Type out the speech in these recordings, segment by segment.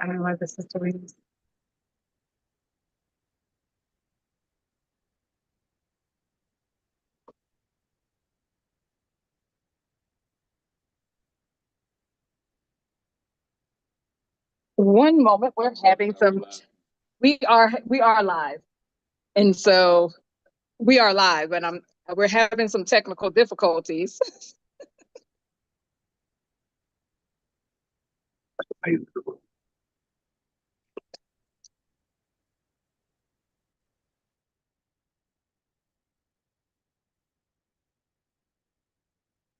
I don't know why this is doing. One moment, we're having some. We are live, and so we are live, and we're having some technical difficulties.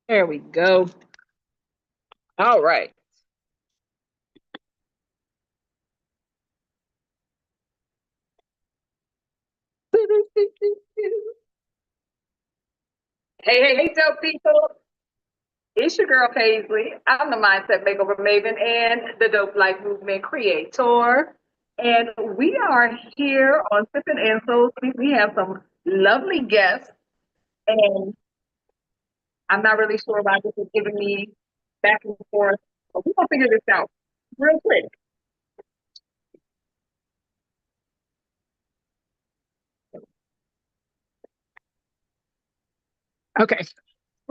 There we go. All right. Hey, dope people. It's your girl Paisley. I'm the Mindset Makeover Maven and the Dope Life Movement Creator. And we are here on Sippin and Soul. We have some lovely guests. And I'm not really sure why this is giving me back and forth. But we're going to figure this out real quick. Okay.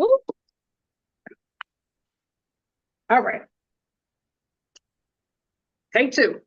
Ooh. All right. Take two.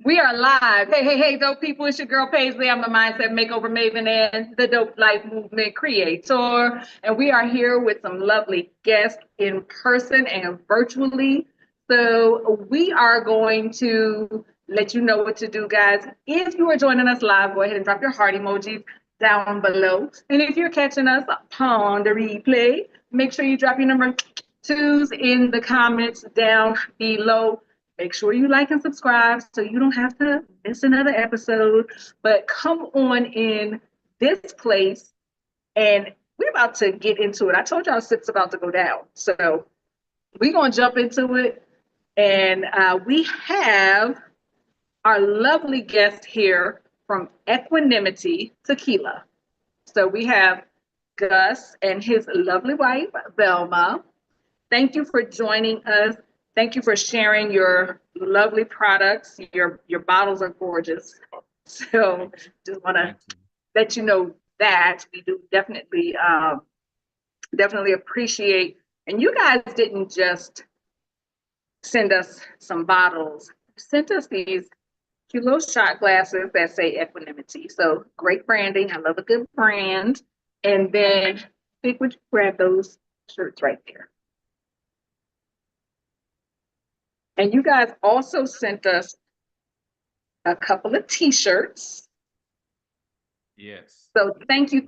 We are live. Hey, dope people. It's your girl Paisley. I'm the Mindset Makeover Maven and the Dope Life Movement Creator. And we are here with some lovely guests in person and virtually. So we are going to let you know what to do, guys. If you are joining us live, go ahead and drop your heart emojis down below. And if you're catching us upon the replay, make sure you drop your number twos in the comments down below. Make sure you like and subscribe so you don't have to miss another episode. But come on in this place, and we're about to get into it. I told y'all Sip's about to go down. So we're going to jump into it. And we have our lovely guest here from Equanimity Tequila. So we have Gus and his lovely wife, Velma. Thank you for joining us. Thank you for sharing your lovely products. Your bottles are gorgeous. So just want to let you know that we do definitely appreciate. And you guys didn't just send us some bottles. You sent us these cute little shot glasses that say Equanimity. So great branding. I love a good brand. And then Vic, would you grab those shirts right there? And you guys also sent us a couple of t-shirts. Yes. So thank you.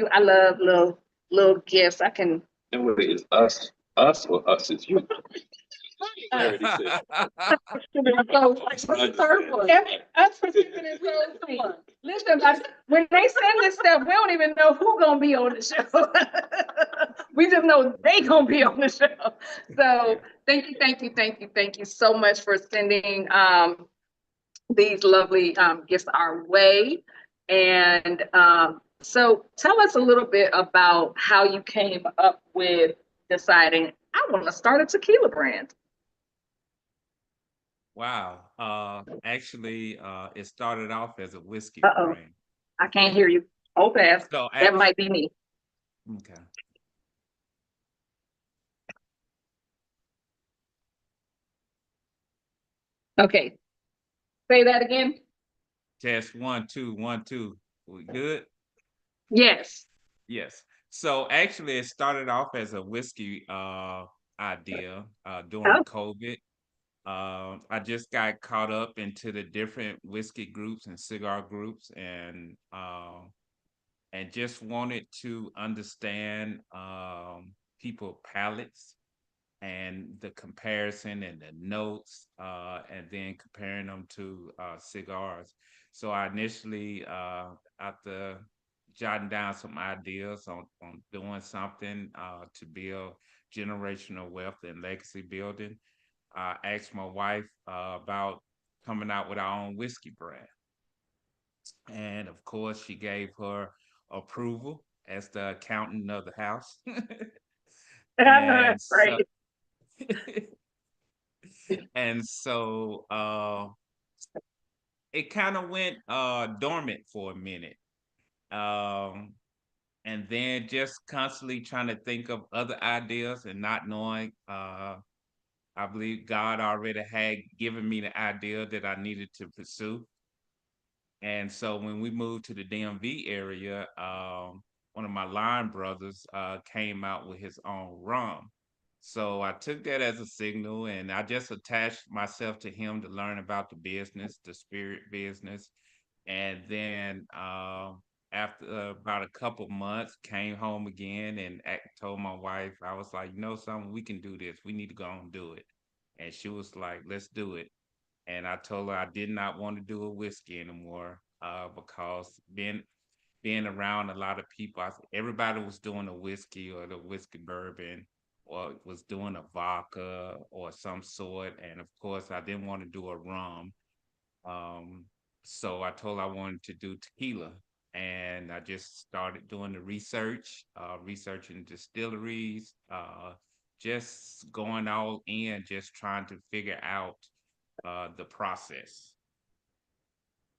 I love little gifts. I can. And wait, it's us or us is you? Us for Sippin and Soul. Listen, when they send this stuff, we don't even know who's gonna be on the show. We just know they gonna be on the show. So thank you so much for sending these lovely gifts our way. And so tell us a little bit about how you came up with deciding I want to start a tequila brand. Wow. Actually, it started off as a whiskey Uh-oh. brand. I can't hear you. Oh, fast. So That might be me. Okay. Okay. Say that again. Test 1, 2, 1, 2. We good? Yes. Yes. So actually, it started off as a whiskey idea during Oh. COVID. I just got caught up into the different whiskey groups and cigar groups, and just wanted to understand people palates and the comparison and the notes, and then comparing them to cigars. So I initially, after jotting down some ideas on doing something to build generational wealth and legacy building, I asked my wife about coming out with our own whiskey brand. And of course, she gave her approval as the accountant of the house. And Right. so And so it kind of went dormant for a minute. Um, and then just constantly trying to think of other ideas and not knowing. I believe God already had given me the idea that I needed to pursue. And so when we moved to the DMV area, one of my line brothers came out with his own rum. So I took that as a signal and I just attached myself to him to learn about the business, the spirit business. And then after about a couple months, came home again and told my wife, I was like, you know something, we can do this. We need to go and do it. And she was like, let's do it. And I told her I did not want to do a whiskey anymore because being around a lot of people, everybody was doing a whiskey or the whiskey bourbon or was doing a vodka or some sort. And of course, I didn't want to do a rum. Um, so I told her I wanted to do tequila. And I just started doing the research, researching distilleries, just going all in, just trying to figure out the process.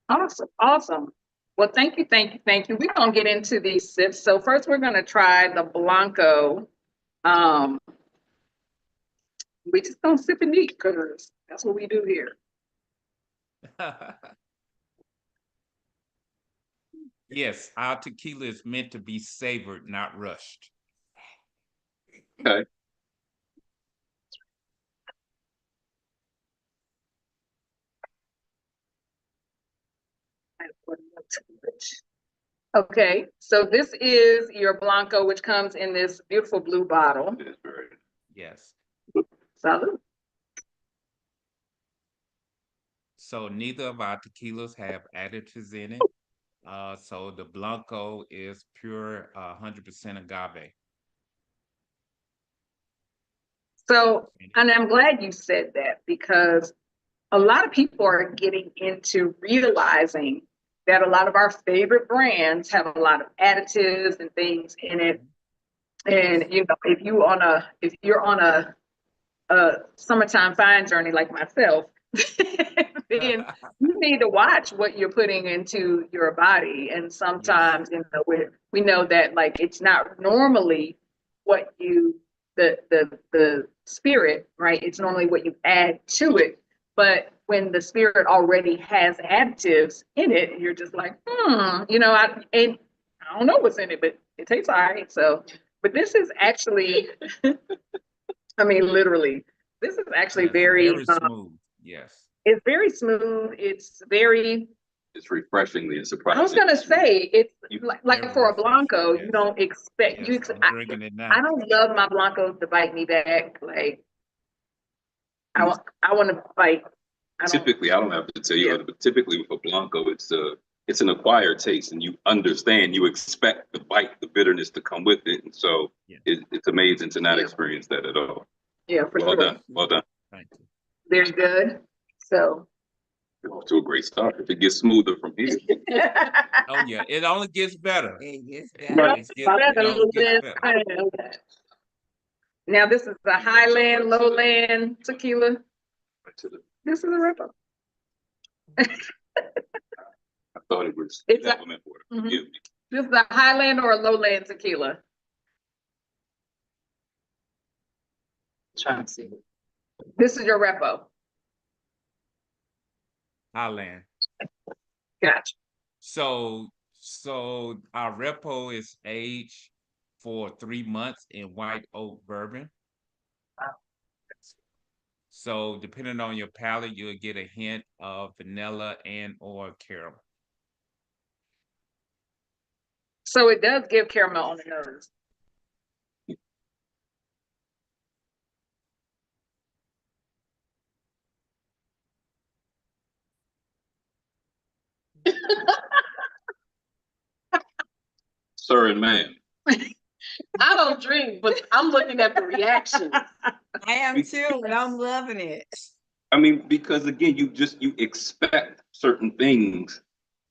Awesome, awesome. Well, thank you, thank you, thank you. We're gonna get into these sips. So first, we're gonna try the Blanco. Um, we just gonna sip and eat because that's what we do here. Yes, our tequila is meant to be savored, not rushed. Okay. Okay, so this is your Blanco, which comes in this beautiful blue bottle. It is very. Yes. Salud. So neither of our tequilas have additives in it. So the Blanco is pure 100% agave. So, and I'm glad you said that because a lot of people are getting into realizing that a lot of our favorite brands have a lot of additives and things in it. And you know, if you're on a summertime fine journey like myself, then you need to watch what you're putting into your body. And Yes. sometimes, you know, we know that like it's not normally what you the spirit, right? It's normally what you add to it. But when the spirit already has additives in it, you're just like, you know, and I don't know what's in it, but it tastes all right. So, but this is actually, I mean, literally, this is actually Yes, very smooth. Yes. it's very smooth. It's very, It's refreshingly and I was surprising. gonna say, it's Very like for a refreshing. Blanco, you Yes. don't expect, Yes, I'm drinking it now. I don't love my Blancos to bite me back. Like, I want to bite. Typically, I don't have to tell you, but typically with a Blanco, it's an acquired taste, and you understand, you expect the bite, the bitterness to come with it, and so Yeah. it's amazing to not experience that at all. Yeah, for Well sure. done, well done. Thank you. They're good. So. You're off to a great start. If it gets smoother from here, Oh yeah, it only gets better. It gets It better. only gets better. Now this is the Highland, Lowland tequila. right to the, This is a ripper. I thought it was It's a- compliment for it. Forgive me. This is a Highland or a Lowland tequila. Trying to see. This is your repo. Highland. Gotcha. So our repo is aged for 3 months in white oak bourbon. So depending on your palate, you'll get a hint of vanilla and or caramel. So it does give caramel on the nose. Sir and ma'am. I don't drink, but I'm looking at the reaction. I am too, and I'm loving it. I mean, because again, you expect certain things,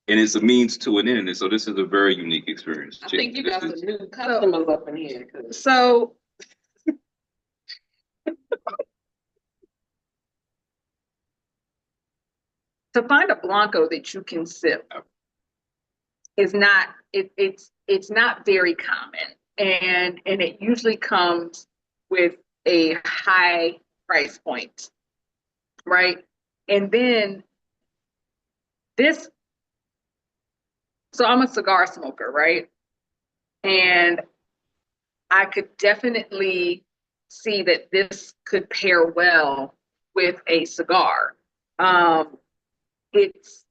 and it's a means to an end, and so this is a very unique experience. I think you got This some is- new customers up in here. So to find a Blanco that you can sip is not, it's not very common. And it usually comes with a high price point, right? And then this, so I'm a cigar smoker, right? And I could definitely see that this could pair well with a cigar. Um, it's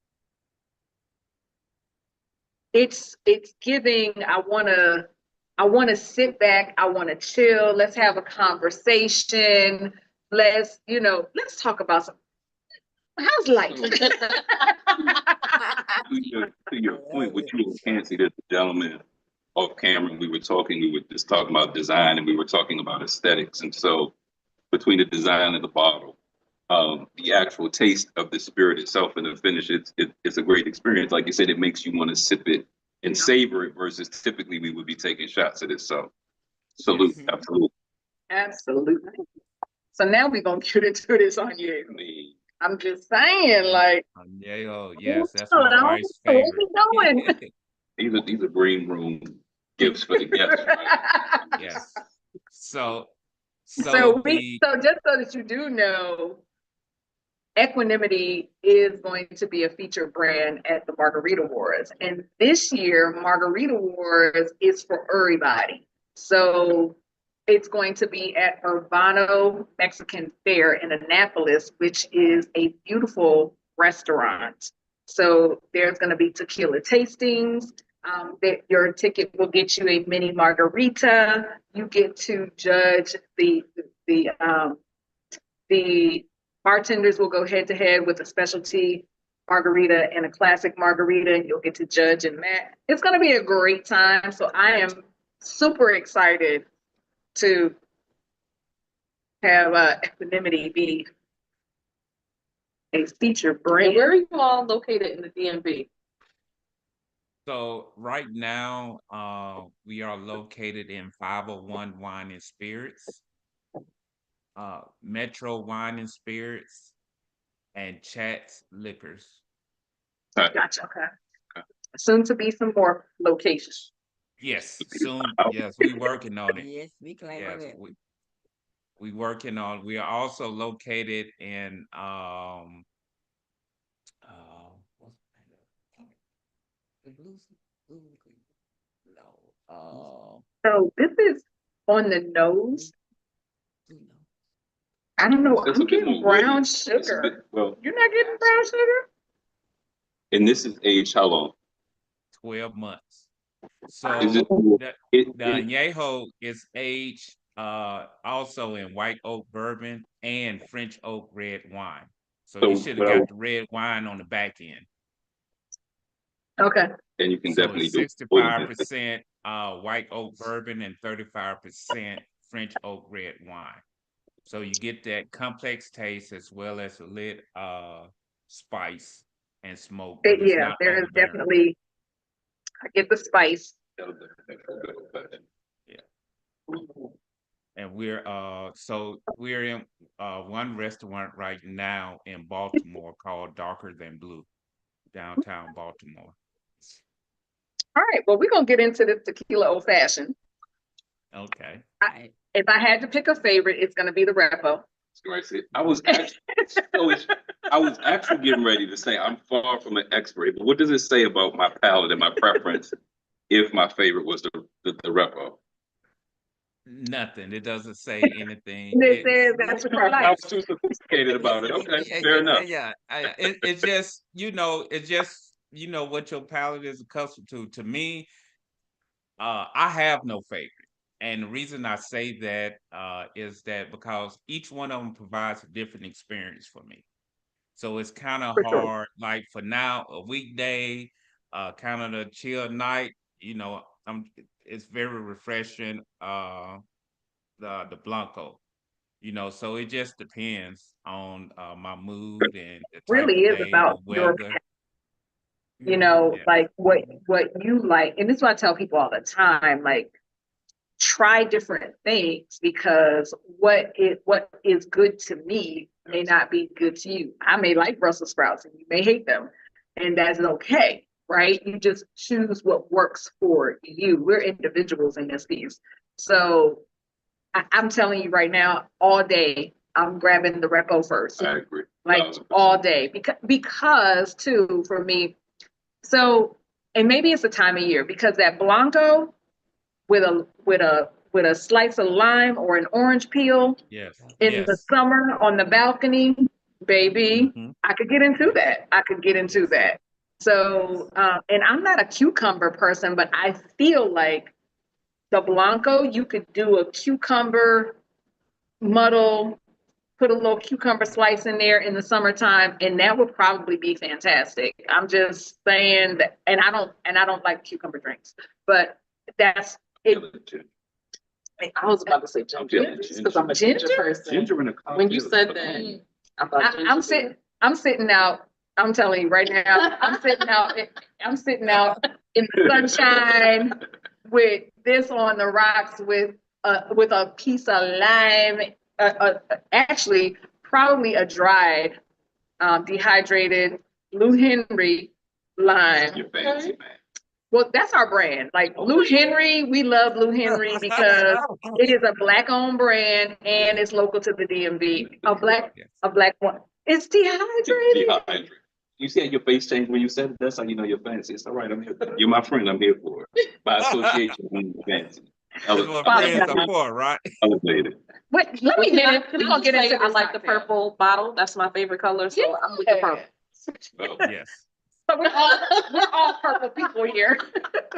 it's giving. I wanna sit back. I wanna chill. Let's have a conversation. Let's talk about some. How's life? To your point, what you were fancy, there's a gentleman off camera, we were just talking about design and we were talking about aesthetics. And so between the design of the bottle, the actual taste of the spirit itself and the finish, it's a great experience. Like you said, it makes you want to sip it and savor it versus typically we would be taking shots at it. So salute, Yes. absolutely. Absolutely. So now we're gonna get into this on you. I mean, I'm just saying, like, Yeah, yes, that's hold my on, wife's where favorite. we going? these are green room gifts for the guests, right? Yes. So So the just so that you do know, Equanimity is going to be a featured brand at the Margarita Wars. And this year, Margarita Wars is for everybody. So it's going to be at Urbano Mexican Fair in Annapolis, which is a beautiful restaurant. So there's going to be tequila tastings. That your ticket will get you a mini margarita. You get to judge the the bartenders will go head to head with a specialty margarita and a classic margarita, and you'll get to judge and match. It's going to be a great time. So I am super excited to have Equanimity be a featured brand. Where are you all located in the DMV? So right now, we are located in 501 Wine and Spirits, Metro Wine and Spirits, and Chat's Liquors. Gotcha. Okay. Soon to be some more locations. Yes, soon. Yes, we working on it. Yes, we claim Yes, it. we working on. We are also located in what's the name of it? No. So this is on the nose. I don't know. That's a I'm bit getting more woody. brown It's a sugar. bit, well, You're not getting brown sugar? and this is aged how long? 12 months. Is So it, the it, the añejo is aged also in white oak bourbon and French oak red wine. So so you should have what I, got the red wine on the back end. Okay. and you can So definitely it's do 65% white oak bourbon and 35% French oak red wine. So you get that complex taste as well as a lit spice and smoke, but it's Yeah, not there is overbearing. definitely, I get the spice. Yeah. And we're in one restaurant right now in Baltimore called Darker Than Blue, downtown Baltimore. All right, well, we're gonna get into this tequila old fashioned. Okay. If I had to pick a favorite, it's gonna be the Repo. I was actually getting ready to say I'm far from an expert, but what does it say about my palate and my preference if my favorite was the Repo? Nothing. It doesn't say anything. It says that's what you I like. was too sophisticated about it. Okay, fair enough. Yeah. It's just, it's just, what your palate is accustomed to. To me, I have no favorite. And the reason I say that is that because each one of them provides a different experience for me. So it's kind of For sure. hard, like for now, a weekday, kind of a chill night, it's very refreshing, the Blanco, so it just depends on my mood and the type Really of is day, the about your, weather. you know, Yeah. like what you like. And this is what I tell people all the time. Like, try different things because what is good to me may not be good to you. I may like Brussels sprouts and you may hate them, and that's okay, right? You just choose what works for you. We're individuals in this piece. So I'm telling you right now, all day, I'm grabbing the Repo first. I agree. Like all day. Because too, for me, so and maybe it's the time of year because that Blanco with a slice of lime or an orange peel Yes. in the summer on the balcony, baby, I could get into that. I could get into that. So, and I'm not a cucumber person, but I feel like the Blanco, you could do a cucumber muddle, put a little cucumber slice in there in the summertime, and that would probably be fantastic. I'm just saying that, and I don't like cucumber drinks, but that's it. I was about to say ginger because I'm a ginger person. Ginger in a When you said that, I thought I'm sitting out. I'm telling you right now, I'm sitting out in the sunshine with this on the rocks with a piece of lime, actually probably a dried, dehydrated Blue Henry lime. You're fancy, man. Well, that's our brand. Like Blue Henry, we love Blue Henry because it is a Black-owned brand and it's local to the DMV. A black one. It's dehydrated. Dehydrated. You see how your face changed when you said it? That's how you know you're fancy. It's all right. I'm here. You're my friend. I'm here for it. By association, I'm fancy. That's what friends are for, right? Elevated. Wait, let me get it. We're gonna get into I like the purple bottle. That's my favorite color. So I'm with the purple. Oh. Yes. So we're all purple people here.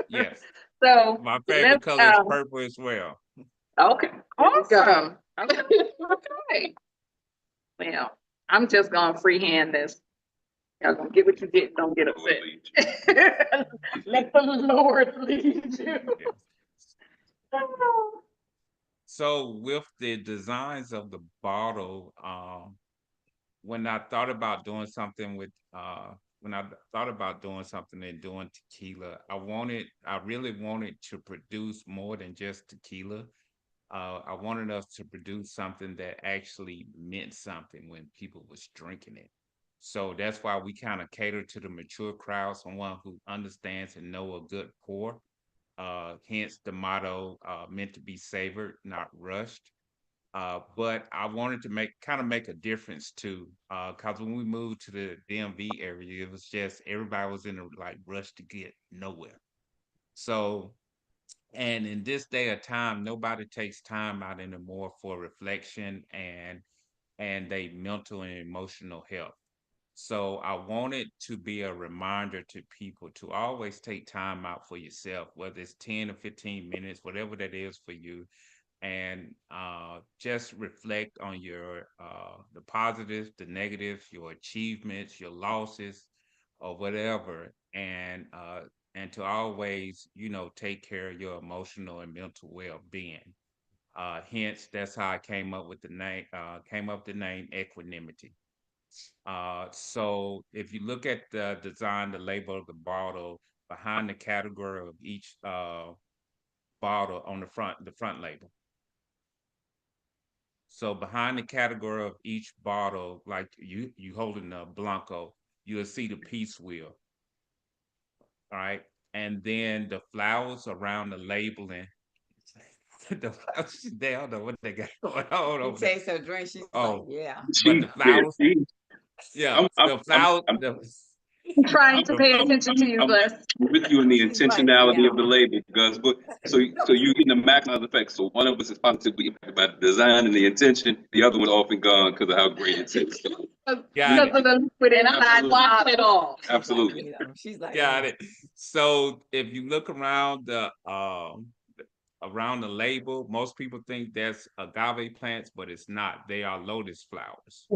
Yes. So my favorite color is purple as well. Okay. Awesome. Okay. Well, I'm just gonna freehand this. Y'all gonna get what you get, don't get upset. Let the Lord lead you. So with the designs of the bottle, when I thought about doing something with when I thought about doing something and doing tequila, I really wanted to produce more than just tequila. I wanted us to produce something that actually meant something when people was drinking it. So that's why we kind of cater to the mature crowd, someone who understands and know a good pour. Hence the motto, meant to be savored, not rushed. But I wanted to make a difference too, because when we moved to the DMV area, it was just everybody was in a like rush to get nowhere. So, and in this day of time, nobody takes time out anymore for reflection and they mental and emotional health. So I wanted to be a reminder to people to always take time out for yourself, whether it's 10 or 15 minutes, whatever that is for you, and just reflect on your the positives, the negatives, your achievements, your losses, or whatever, and to always, take care of your emotional and mental well-being. Hence, that's how I came up with the name. Came up with the name equanimity. So if you look at the design, the label of the bottle, behind the category of each bottle on the front label. So behind the category of each bottle, like you holding a Blanco, you'll see the peace wheel. All right. And then the flowers around the labeling. The flowers, they don't know what they got going on over there. Say so drink. She's Oh, like, yeah. but the flowers, yeah, the flowers, I'm trying to pay attention to you, Les. With you in the She's like, intentionality yeah. of the label, Gus. But so you getting the maximum effect. So one of us is positively impacted by the design and the intention. The other one often gone because of how great it is. got it. Of the liquid inside Watching it all. Absolutely. You know, she's like, Got it. So if you look around the label, most people think that's agave plants, but it's not. They are lotus flowers.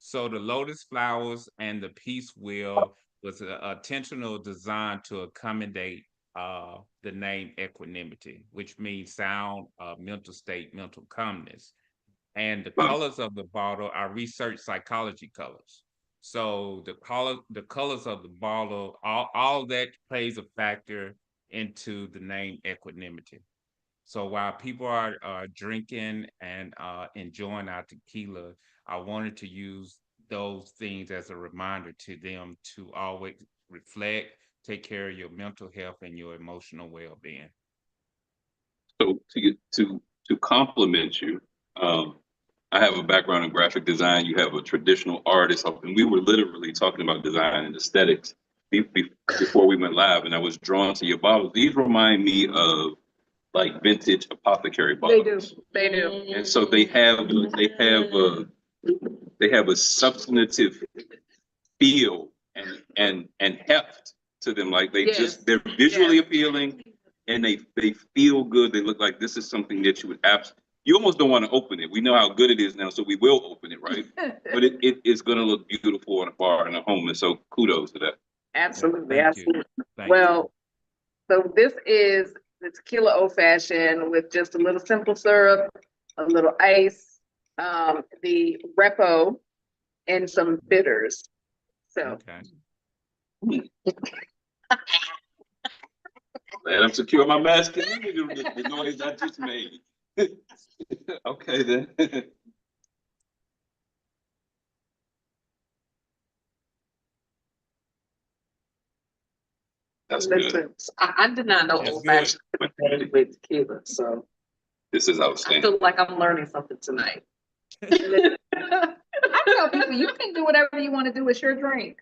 So the lotus flowers and the peace wheel was an intentional design to accommodate the name equanimity, which means sound, mental state, mental calmness. And the colors of the bottle are research psychology colors. So the colors of the bottle, all that plays a factor into the name equanimity. So while people are drinking and enjoying our tequila, I wanted to use those things as a reminder to them to always reflect, take care of your mental health and your emotional well-being. So to compliment you, I have a background in graphic design. You have a traditional artist, and we were literally talking about design and aesthetics before we went live, and I was drawn to your bottles. These remind me of like vintage apothecary They bottles. do. They do. And so they have a substantive feel and heft to them. Like they Yes. they're visually Yes. appealing, and they feel good. They look like this is something that you would absolutely. You almost don't want to open it. We know how good it is now, so we will open it, right? But it is going to look beautiful in a bar in a home, and so kudos to that. Absolutely. Thank you. Absolutely. Thank Well, so this is the tequila old fashioned with just a little simple syrup, a little ice, the repo, and some bitters. you. So Okay. And I'm secure my masculinity, the noise I just made. Okay, then. That's good. Listen, I did not know That's old good. fashioned could be made with tequila, so This is I outstanding. feel like I'm learning something tonight. I tell people you can do whatever you want to do with your drink.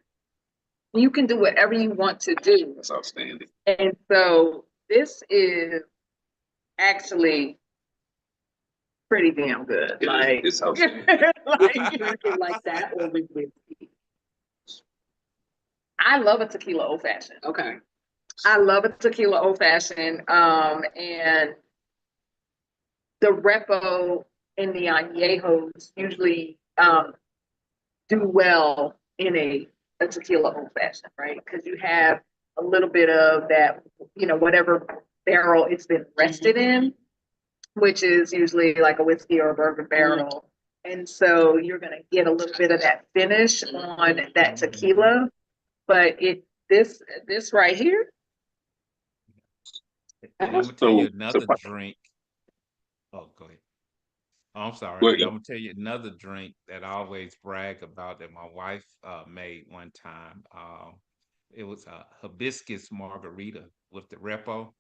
You can do whatever you want to do. That's outstanding. And so this is actually pretty damn good. Like, It's outstanding. like, Drink it like that or with whiskey. I love a tequila old fashioned. Okay. I love a tequila old fashioned. And the repo and the añejos usually do well in a tequila old fashioned, right? Because you have a little bit of that, whatever barrel it's been rested in, which is usually like a whiskey or a bourbon barrel. And so you're gonna get a little bit of that finish on that tequila. But this right here, And I'm gonna tell you So, another so drink. Oh, go ahead. Oh, I'm sorry. Go I'm ahead. gonna tell you another drink that I always brag about that my wife made one time. It was a hibiscus margarita with the repo.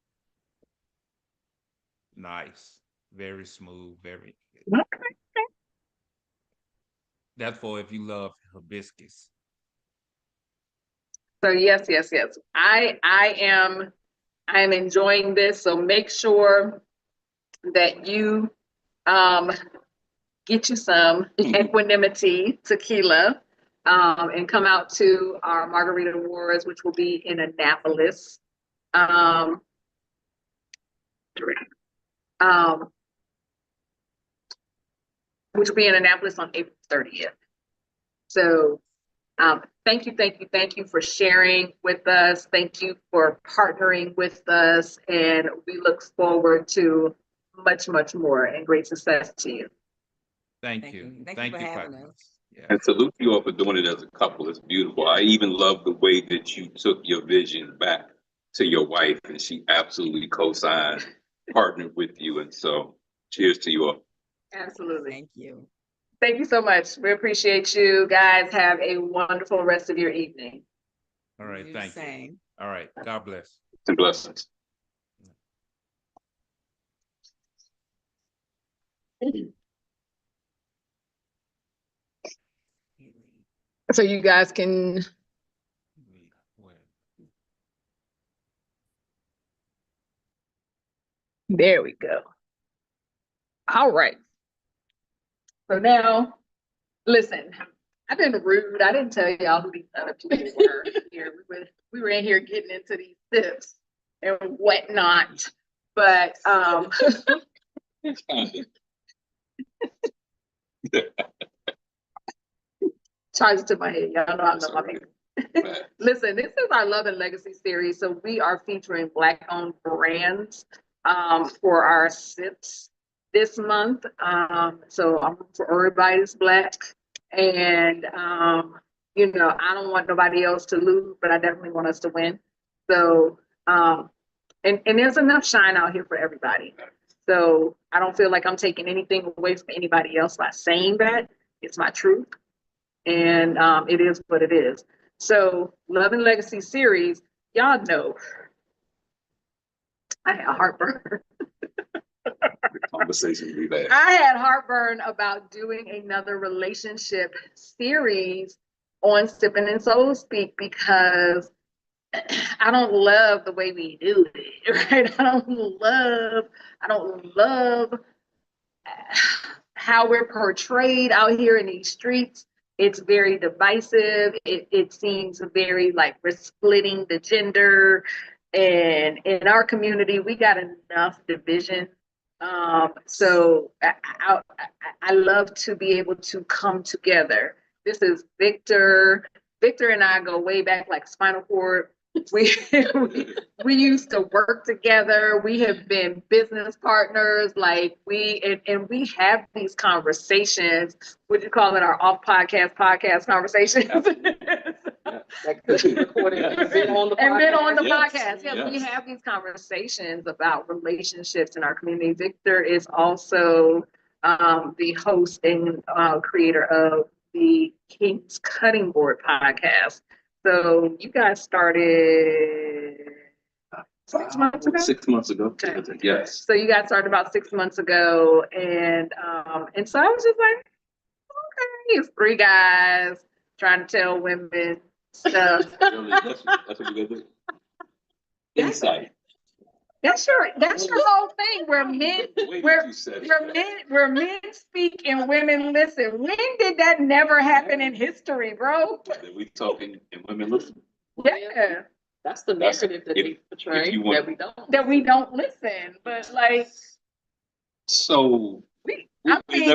Nice, very smooth, very. That's for if you love hibiscus. so yes. I am enjoying this. So make sure that you get you some equanimity tequila and come out to our Margarita Awards, which will be in Annapolis. Um, um, which will be in Annapolis on April 30th. So thank you for sharing with us. Thank you for partnering with us. And we look forward to much, much more and great success to you. Thank you. Thank you for having Papa. us. Yeah. And salute you all for doing it as a couple. It's beautiful. I even love the way that you took your vision back to your wife, and she absolutely co-signed, partnered with you. And so, cheers to you all. Absolutely. Thank you. Thank you so much. We appreciate you guys. Have a wonderful rest of your evening. All right. You the Thank you. same. All right. God bless. And blessings. So you guys can, there we go. All right. So now, listen, I've been rude. I didn't tell y'all who these other people were here. We were in here getting into these tips and whatnot. But charge it to my head. Y'all know I love my people. Listen, this is our Love and Legacy series. So we are featuring Black-owned brands for our sips this month. So I'm for everybody's Black. And, I don't want nobody else to lose, but I definitely want us to win. So, and there's enough shine out here for everybody. So I don't feel like I'm taking anything away from anybody else by saying that. It's my truth. And it is what it is. So Love and Legacy series, y'all know I had heartburn. The conversation we had. I had heartburn about doing another relationship series on Sippin' and Soul Speak because I don't love the way we do it, right? I don't love how we're portrayed out here in these streets. It's very divisive. It seems very like we're splitting the gender. And in our community, we got enough division. So I love to be able to come together. This is Victor. Victor and I go way back like spinal cord. We, we used to work together. We have been business partners. Like and we have these conversations. Would you call it our off podcast conversations? That could be recorded and been on the podcast. And been on the Yes. podcast. Yeah, Yes. we have these conversations about relationships in our community. Victor is also the host and creator of the King's Cutting Board podcast. So you guys started 6 months ago? 6 months ago. Okay. Yes. So you guys started about 6 months ago, and so I was just like, okay, it's three guys trying to tell women stuff. Really, that's what we gotta do. Insight. That's your whole thing. Where men Wait, where you said it. where men speak and women listen. When did that never happen in history, bro? That we talking and women listen. Yeah, That's the narrative that they portray, you want- that we don't. that we don't listen, but like So I mean,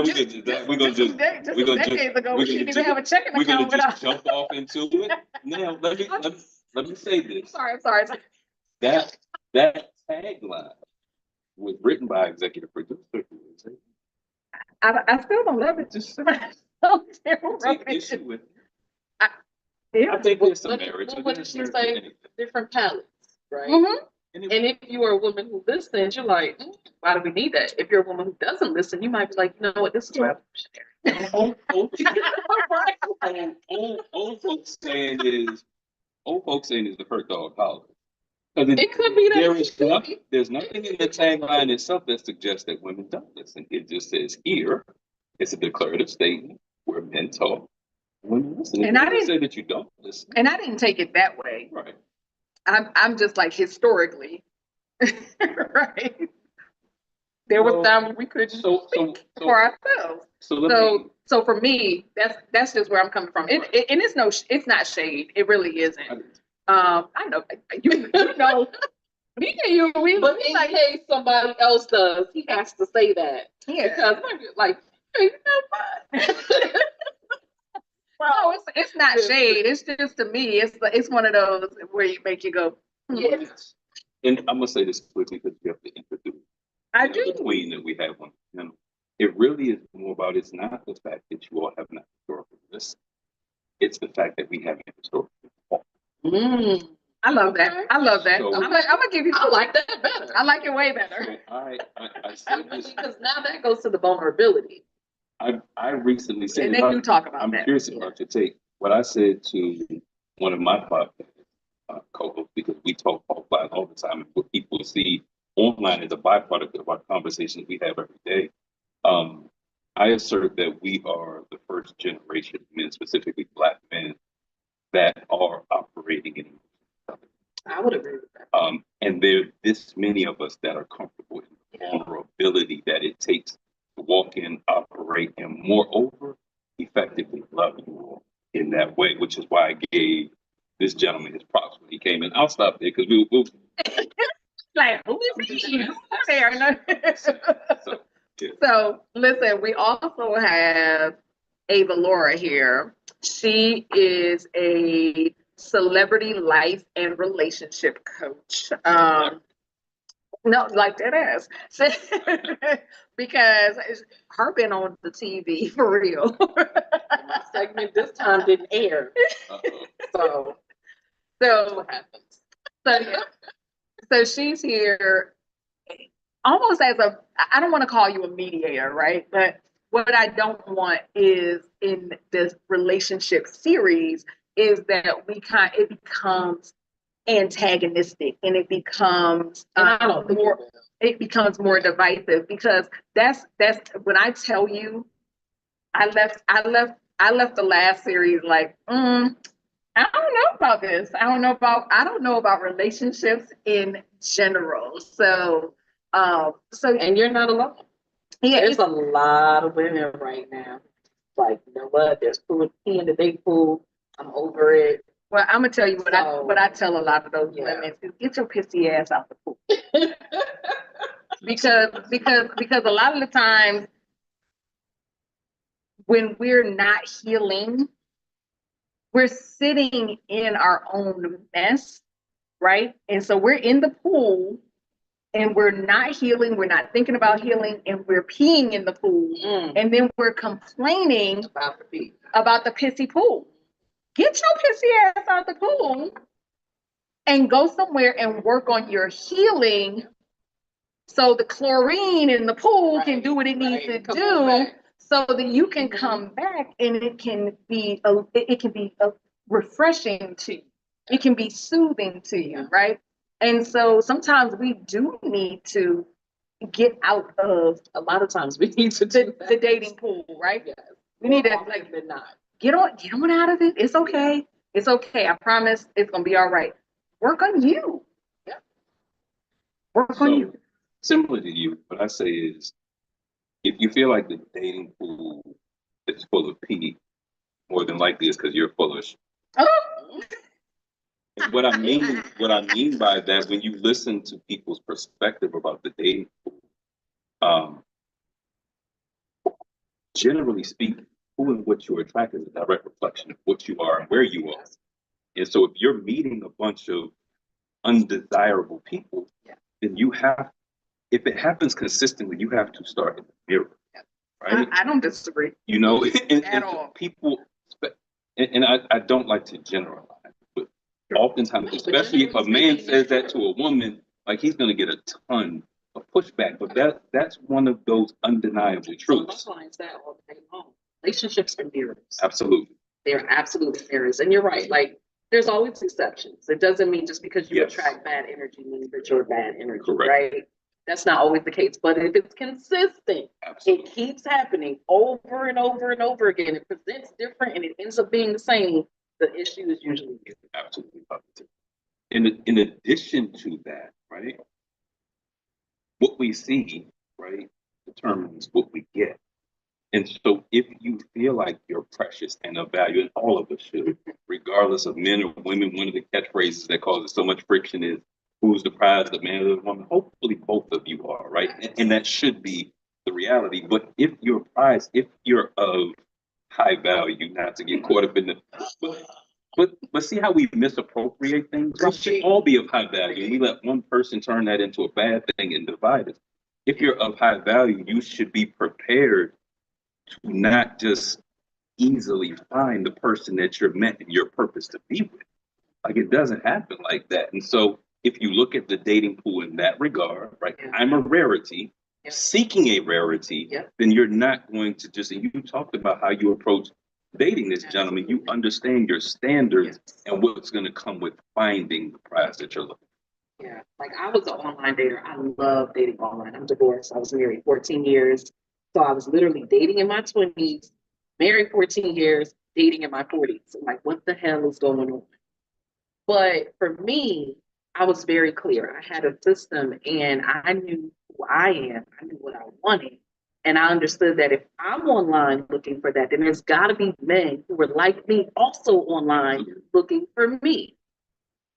we're gonna just decades ago, we didn't even have a checking we're gonna account with just us. jump off into it. Now let me say this. Sorry. That tagline was written by executive producer. I still don't love it. Just Take take issue with it. Yeah. I think there's some What- merit. what to did this. she say? Different palettes, right? Mhm. And And if you are a woman who listens, you're like, why do we need that? If you're a woman who doesn't listen, you might be like, you know what, this is what old folks saying is the hurt dog holler. It could be that. There's nothing in the tagline itself that suggests that women don't listen. It just says here, it's a declarative statement where men talk, women listen. And I doesn't didn't- say that you don't listen. And I didn't take it that way. Right. I'm just like historically, right? There was Well, time we could just So for ourselves. let me. So for me, that's just where I'm coming from. And it's not shade. It really isn't. I know you know. Me and you, we In like, case somebody else does, he has to say that. yeah. Because maybe like, hey, you know what? No, it's not shade. It's just to me, it's one of those where you make you go. Yes. And I'm gonna say this quickly because you have to introduce I the do. queen that we have on the channel. It really is more about, it's not the fact that you all have not historical listen. It's the fact that we haven't historical. I love that. I love that. So- I'm gonna give you. I like that better. I like it way better. So I said this. Because now that goes to the vulnerability. I recently said, And they do talk about I'm that. curious about your take. What I said to one of my podcast co-hosts, because we talk offline all the time, and what people see online is a byproduct of our conversations we have every day. I assert that we are the first generation of men, specifically Black men, that are operating in. I would agree with that. And there are this many of us that are comfortable in the vulnerability that it takes to walk in, operate, and moreover, effectively love you all in that way, which is why I gave this gentleman his props when he came in. I'll stop there because we'll Like, who is he? There. so, yeah. So listen, we also have Ava Laura here. She is a celebrity life and relationship coach. No, like that ass. Because her been on the TV for real. My segment this time didn't air. Uh-oh. That's So what happens. so she's here. almost as I don't want to call you a mediator, right? But what I don't want is in this relationship series is that it becomes antagonistic and it becomes more it becomes more divisive because that's when I tell you I left the last series like I don't know about this. I don't know about relationships in general. So And you're not alone. yeah, There's a lot of women right now. Like, you know what? There's pee in the big pool. I'm over it. well, I'm gonna tell you what I tell a lot of those women is get your pissy ass out the pool. because a lot of the times when we're not healing, we're sitting in our own mess, right? And so we're in the pool and we're not healing, we're not thinking about healing, and we're peeing in the pool, and then we're complaining about the pissy pool. Get your pissy ass out the pool and go somewhere and work on your healing so the chlorine in the pool can do what it needs to do so that you can come back and it can be refreshing to you. It can be soothing to you, right? And so sometimes we do need to get out of A lot of times we need to do the dating pool, right? Yes. We need to not. get on out of it. It's okay. It's okay. I promise it's gonna be all right. Work on you. Yeah. Work on you. Similar to you, what I say is if you feel like the dating pool is full of pee, more than likely it's because you're full of And what I mean by that, when you listen to people's perspective about the dating pool, generally speaking, who and what you attract is a direct reflection of what you are and where you are. And so if you're meeting a bunch of undesirable people, then if it happens consistently, you have to start in the mirror. Right? I don't disagree. You know, At all. People, and I don't like to generalize, but oftentimes, especially if a man says that to a woman, like he's going to get a ton of pushback. But that's one of those undeniable truths. Relationships are mirrors. Absolutely. They're absolutely mirrors. And you're right. Like, there's always exceptions. It doesn't mean just because you attract bad energy means that you're bad energy, right? That's not always the case. But if it's consistent, it keeps happening over and over and over again. It presents different and it ends up being the same. The issue is usually you. Absolutely. In addition to that, right, what we see, right, determines what we get. And so if you feel like you're precious and of value, and all of us should, regardless of men or women, one of the catchphrases that causes so much friction is who's the prize, the man or the woman? Hopefully both of you are, right? And that should be the reality. But if you're prized, if you're of high value, not to get caught up in but see how we misappropriate things? We should all be of high value. We let one person turn that into a bad thing and divide us. If you're of high value, you should be prepared to not just easily find the person that you're meant and your purpose to be with. Like it doesn't happen like that. And so if you look at the dating pool in that regard, right, I'm a rarity, seeking a rarity, then you're not going to just, and you talked about how you approach dating this gentleman, you understand your standards and what's going to come with finding the prize that you're looking for. Yeah, like I was an online dater. I love dating online. I'm divorced. I was married 14 years. So I was literally dating in my 20s, married 14 years, dating in my 40s. I'm like, what the hell is going on? But for me, I was very clear. I had a system and I knew who I am. I knew what I wanted. And I understood that if I'm online looking for that, then there's got to be men who are like me also online looking for me.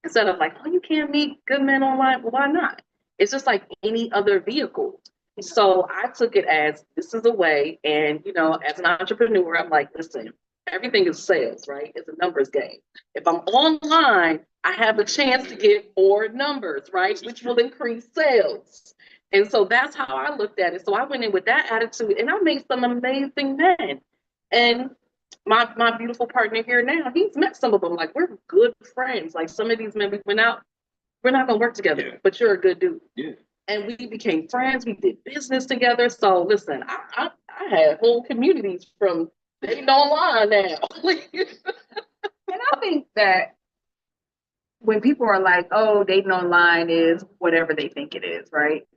Instead of like, oh, you can't meet good men online. Well, why not? It's just like any other vehicle. So I took it as this is a way. And, you know, as an entrepreneur, I'm like, listen, everything is sales, right? It's a numbers game. If I'm online, I have a chance to get more numbers, right? Which will increase sales. And so that's how I looked at it. So I went in with that attitude and I made some amazing men. And my beautiful partner here now, he's met some of them. Like, we're good friends. Like, some of these men we went out, we're not going to work together, but you're a good dude. Yeah. and we became friends. We did business together. So listen, I had whole communities from dating online now. And I think that when people are like, "Oh, dating online is whatever they think it is," right?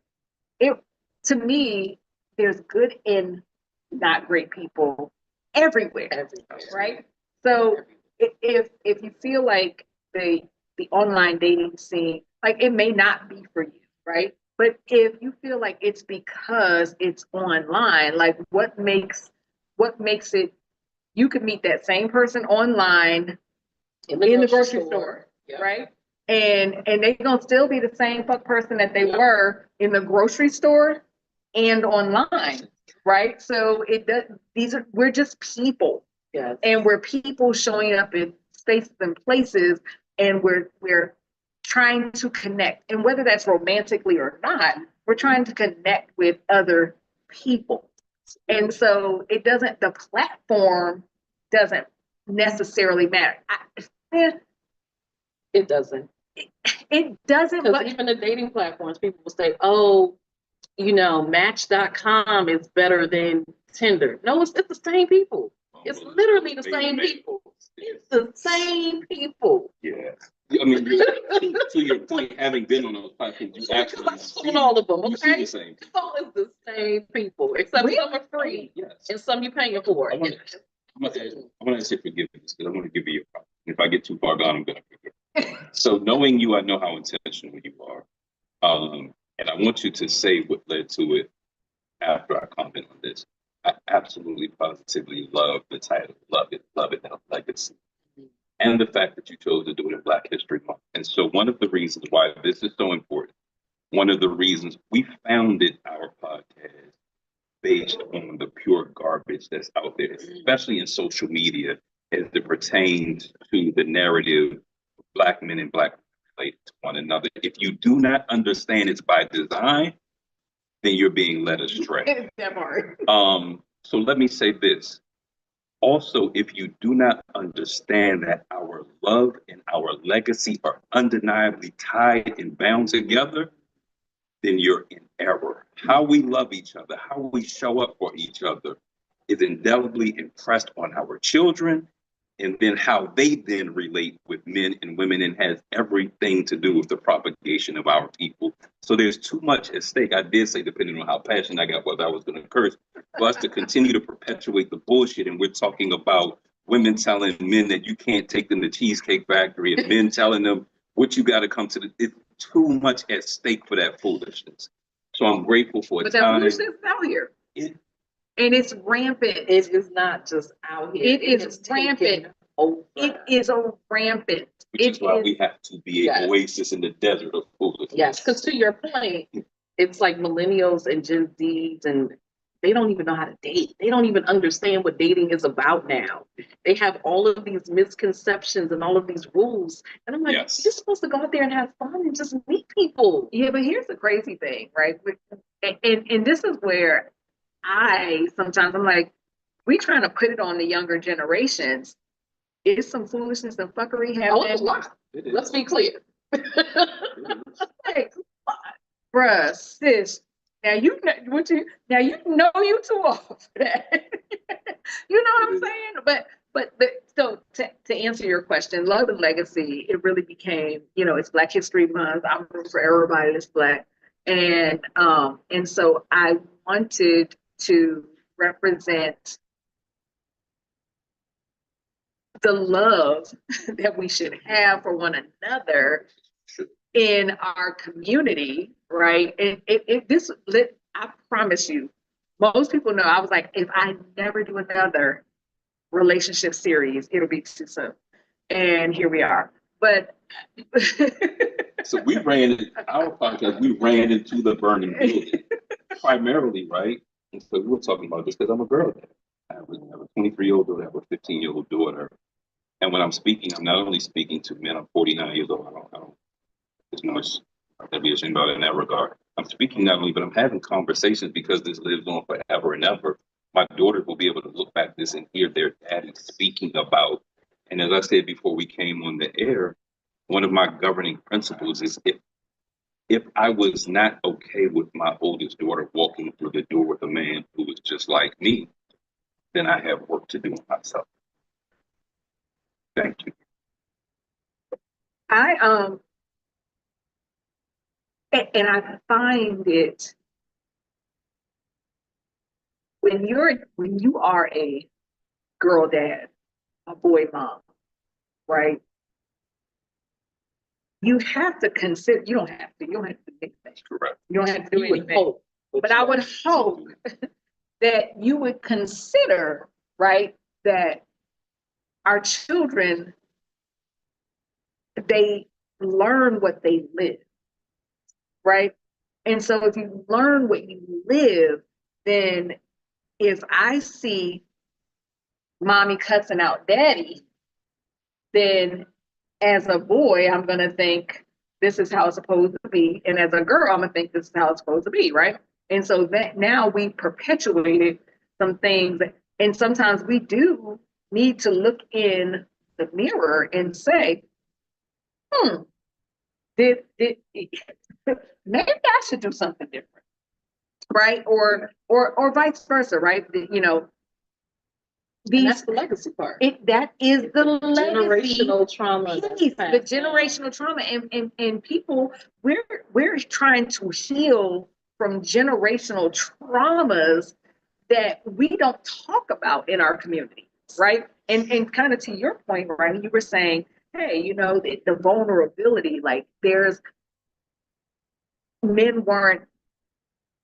It to me, there's good and not great people everywhere, right? So if you feel like the online dating scene, like it may not be for you, right? But if you feel like it's because it's online, like what makes it you could meet that same person online in the grocery store, Yeah. right? And they're gonna still be the same fuck person that they were in the grocery store and online, right? So it does. We're just people, Yes. and we're people showing up in spaces and places, and we're trying to connect, and whether that's romantically or not, we're trying to connect with other people, and so it doesn't. The platform doesn't necessarily matter. It doesn't. It doesn't. Because But even the dating platforms, people will say, oh, Match.com is better than Tinder. No, it's the same people. It's literally the same people. It's the same people. Yeah. I mean, to your point, having been on those platforms, you actually see, on all of them, you see okay? the same. So it's the same people, except Really? some are free Yes. and some you're paying for. I'm gonna ask you forgiveness because I'm gonna give you a problem. If I get too far gone, I'm gonna forgive. So knowing you, I know how intentional you are. And I want you to say what led to it after I comment on this. I absolutely positively love the title, love it, and legacy. And the fact that you chose to do it in Black History Month. And so one of the reasons why this is so important, one of the reasons we founded our podcast based on the pure garbage that's out there, especially in social media, as it pertains to the narrative of Black men and Black women related to one another. If you do not understand it's by design, then you're being led astray. that part. So let me say this. Also, if you do not understand that our love and our legacy are undeniably tied and bound together, then you're in error. How we love each other, how we show up for each other is indelibly impressed on our children, and then how they then relate with men and women, and has everything to do with the propagation of our people. So there's too much at stake. I did say, depending on how passionate I got, whether I was going to curse, for us to continue to perpetuate the bullshit. And we're talking about women telling men that you can't take them to Cheesecake Factory, and men telling them what you got to come to. It's too much at stake for that foolishness. So I'm grateful for But time. that foolishness is out here. And it's rampant. It is not just out here. It is rampant. Over. It is a rampant. Which is why we have to be an oasis in the desert of foolishness. Yes, because to your point, it's like millennials and Gen Zs, and they don't even know how to date. They don't even understand what dating is about now. They have all of these misconceptions and all of these rules. And I'm like, you're supposed to go out there and have fun and just meet people. Yeah, but here's the crazy thing, right? And this is where I'm like, we trying to put it on the younger generations. Is some foolishness and fuckery happening? It's a lot. Let's be clear. Like, bruh, sis. Now you you too old for that. You know what I'm saying? But so to answer your question, love and legacy, it really became, it's Black History Month. I'm rooting for everybody that's Black. And so I wanted to represent the love that we should have for one another in our community, right? I promise you, most people know I was like, if I never do another relationship series, it'll be too soon. And here we are. But so our podcast, we ran into the burning building primarily, right? And so we were talking about this because I'm a girl. I have a 23-year-old daughter, I have a 15-year-old daughter. And when I'm speaking, I'm not only speaking to men. I'm 49 years old. I don't there's no much to be ashamed about in that regard. I'm speaking not only, but I'm having conversations because this lives on forever and ever. My daughters will be able to look back at this and hear their daddy speaking about. And as I said before we came on the air, one of my governing principles is if I was not okay with my oldest daughter walking through the door with a man who was just like me, then I have work to do on myself. Thank you. I and I find it when you are a girl dad, a boy mom, right? You have to consider. You don't have to. You don't have to do anything. Correct. You don't have to do You would anything. hope. But I would hope that you would consider, right, that our children, they learn what they live, right? And so if you learn what you live, then if I see mommy cussing out daddy, then as a boy, I'm going to think this is how it's supposed to be. And as a girl, I'm going to think this is how it's supposed to be, right? And so that now we perpetuated some things. And sometimes we do need to look in the mirror and say, did maybe I should do something different, right? Or vice versa, right? You know, And that's the legacy part. That is the legacy generational trauma. piece, the generational trauma, and people, we're trying to heal from generational traumas that we don't talk about in our community, right? And kind of to your point, right? You were saying, hey, you know, the vulnerability, like there's men weren't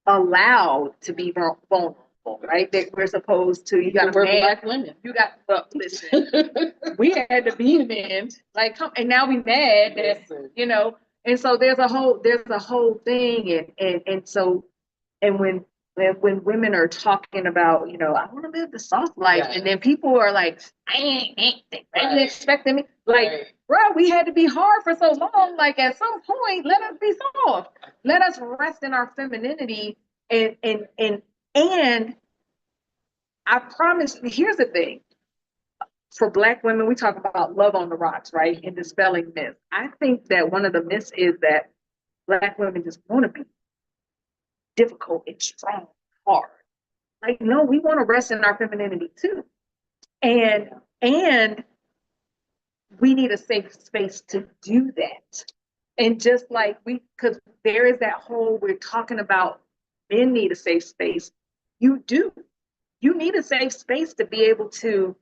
allowed to be vulnerable, right? That we're supposed to. You got we're black women. You got. Well, listen, we had to be men. Like, come, and now we mad that you know. And so there's a whole thing, and so, and when women are talking about, you know, I want to live the soft life, and then people are like, I ain't expecting me, like, bro, we had to be hard for so long. Like, at some point, let us be soft. Let us rest in our femininity, and I promise. Here's the thing: for Black women, we talk about love on the rocks, right? And dispelling myths. I think that one of the myths is that Black women just want to be difficult and strong, hard. Like, no, we want to rest in our femininity too. And we need a safe space to do that. And just like because there is that whole, we're talking about men need a safe space. You do. You need a safe space to be able to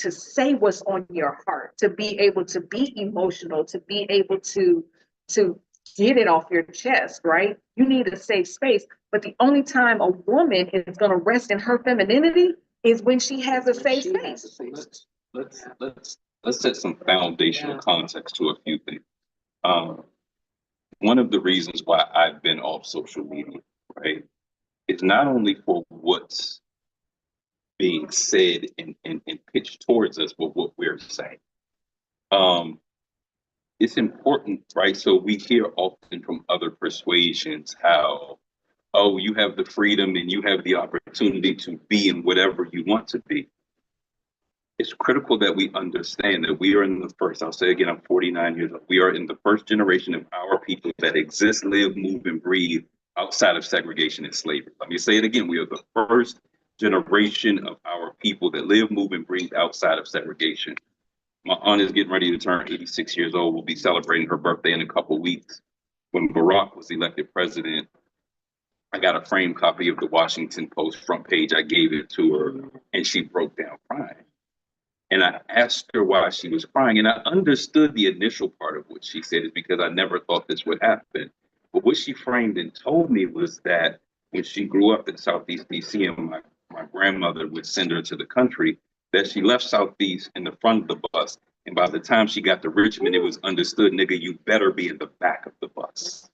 say what's on your heart, to be able to be emotional, to be able to get it off your chest, right? You need a safe space. But the only time a woman is going to rest in her femininity is when she has a safe space. Let's set some foundational context to a few things. One of the reasons why I've been off social media, right, is not only for what's being said and pitched towards us, but what we're saying. It's important, right? So we hear often from other persuasions how, oh, you have the freedom and you have the opportunity to be in whatever you want to be. It's critical that we understand that we are in the first, I'll say again, I'm 49 years old. We are in the first generation of our people that exist, live, move, and breathe outside of segregation and slavery. Let me say it again. We are the first generation of our people that live, move, and breathe outside of segregation. My aunt is getting ready to turn 86 years old. We'll be celebrating her birthday in a couple of weeks. When Barack was elected president, I got a framed copy of the Washington Post front page. I gave it to her, and she broke down crying. And I asked her why she was crying, and I understood the initial part of what she said is because I never thought this would happen. But what she framed and told me was that when she grew up in Southeast DC and my grandmother would send her to the country, that she left Southeast in the front of the bus. And by the time she got to Richmond, it was understood, nigga, you better be in the back of the bus.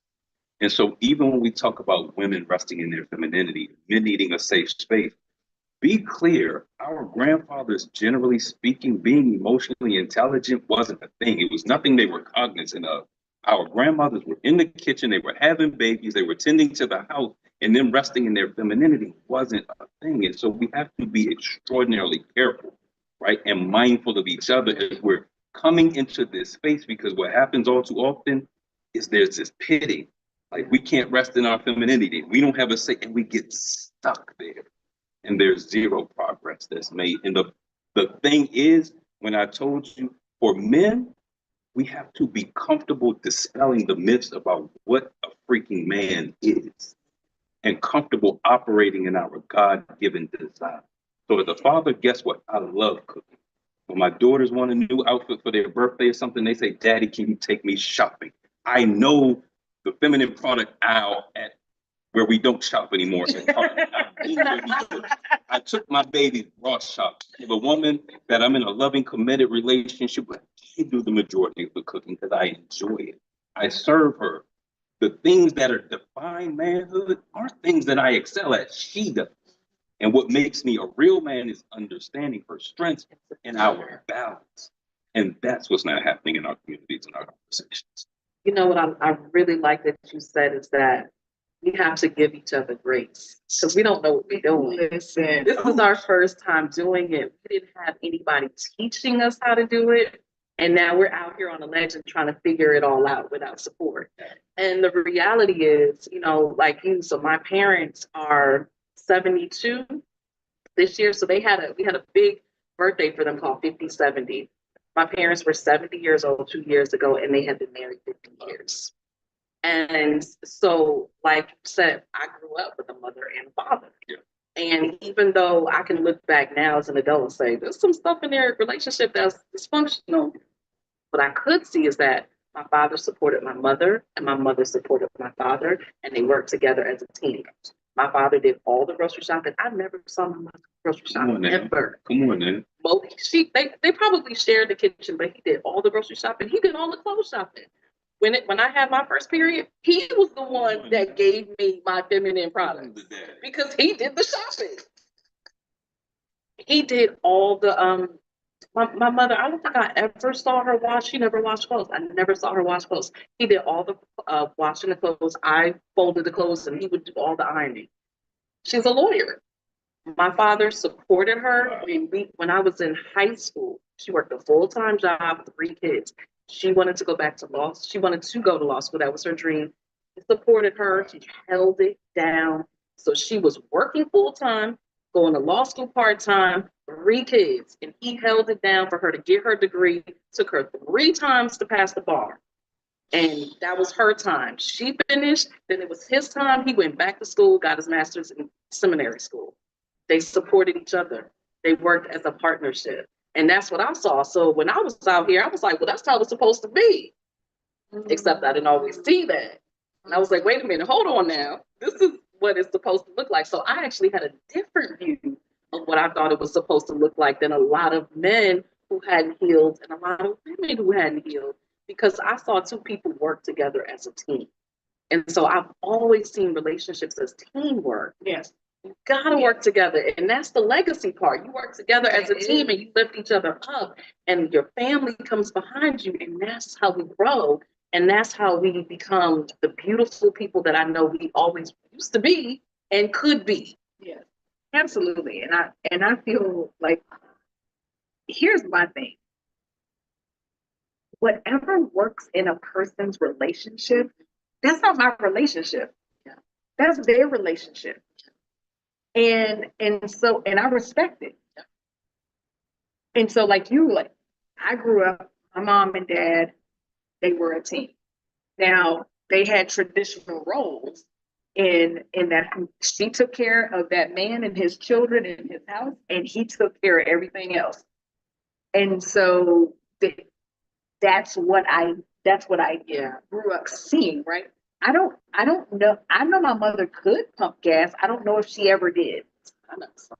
And so even when we talk about women resting in their femininity, men needing a safe space, be clear, our grandfathers, generally speaking, being emotionally intelligent wasn't a thing. It was nothing they were cognizant of. Our grandmothers were in the kitchen, they were having babies, they were tending to the house, and them resting in their femininity wasn't a thing. And so we have to be extraordinarily careful, right, and mindful of each other as we're coming into this space, because what happens all too often, is there's this pity. Like we can't rest in our femininity. We don't have a say, and we get stuck there. And there's zero progress that's made. And the thing is, when I told you, for men, we have to be comfortable dispelling the myths about what a freaking man is and comfortable operating in our God-given design. So as a father, guess what? I love cooking. When my daughters want a new outfit for their birthday or something, they say, Daddy, can you take me shopping? I know the feminine product aisle at where we don't shop anymore. I took my baby Ross shop to the woman that I'm in a loving, committed relationship with. She do the majority of the cooking because I enjoy it. I serve her. The things that are define manhood aren't things that I excel at. She does. And what makes me a real man is understanding her strengths and our balance. And that's what's not happening in our communities and our conversations. You know what I really like that you said is that we have to give each other grace because we don't know what we're doing. Listen, This is our first time doing it. We didn't have anybody teaching us how to do it. And now we're out here on the ledge and trying to figure it all out without support. And the reality is, you know, like you, so my parents are 72 this year. So we had a big birthday for them called 50/70. My parents were 70 years old 2 years ago, and they had been married 50 years. And so, like you said, I grew up with a mother and a father. Yeah. And even though I can look back now as an adult and say, there's some stuff in their relationship that's dysfunctional, what I could see is that my father supported my mother and my mother supported my father, and they worked together as a team. My father did all the grocery shopping. I never saw my mother grocery shopping ever. Come on, man. Well, they probably shared the kitchen, but he did all the grocery shopping. He did all the clothes shopping. When I had my first period, he was the one that gave me my feminine products because he did the shopping. He did all the my mother, I don't think I ever saw her wash. She never washed clothes. I never saw her wash clothes. He did all the washing the clothes. I folded the clothes and he would do all the ironing. She's a lawyer. My father supported her when I was in high school. She worked a full-time job, 3 kids. She wanted to go back to law. She wanted to go to law school. That was her dream. He supported her. She held it down. So she was working full-time, going to law school part-time, 3 kids. And he held it down for her to get her degree. Took her 3 times to pass the bar. And that was her time. She finished, then it was his time. He went back to school, got his master's in seminary school. They supported each other. They worked as a partnership. And that's what I saw. So when I was out here, I was like, well, that's how it's supposed to be. Except I didn't always see that. And I was like, wait a minute, hold on now. This is what it's supposed to look like. So I actually had a different view of what I thought it was supposed to look like than a lot of men who hadn't healed and a lot of women who hadn't healed, because I saw 2 people work together as a team. And so I've always seen relationships as teamwork. yes. You gotta work together. And that's the legacy part. You work together as a team and you lift each other up, and your family comes behind you. And that's how we grow. And that's how we become the beautiful people that I know we always used to be and could be. Yes, absolutely. And I feel like, here's my thing. Whatever works in a person's relationship, that's not my relationship. Yeah. That's their relationship. And I respect it. Yeah. And so like I grew up, my mom and dad, they were a team. Now they had traditional roles in that she took care of that man and his children in his house, and he took care of everything else. And so that's what I grew up seeing, right? I don't know. I know my mother could pump gas. I don't know if she ever did. I never saw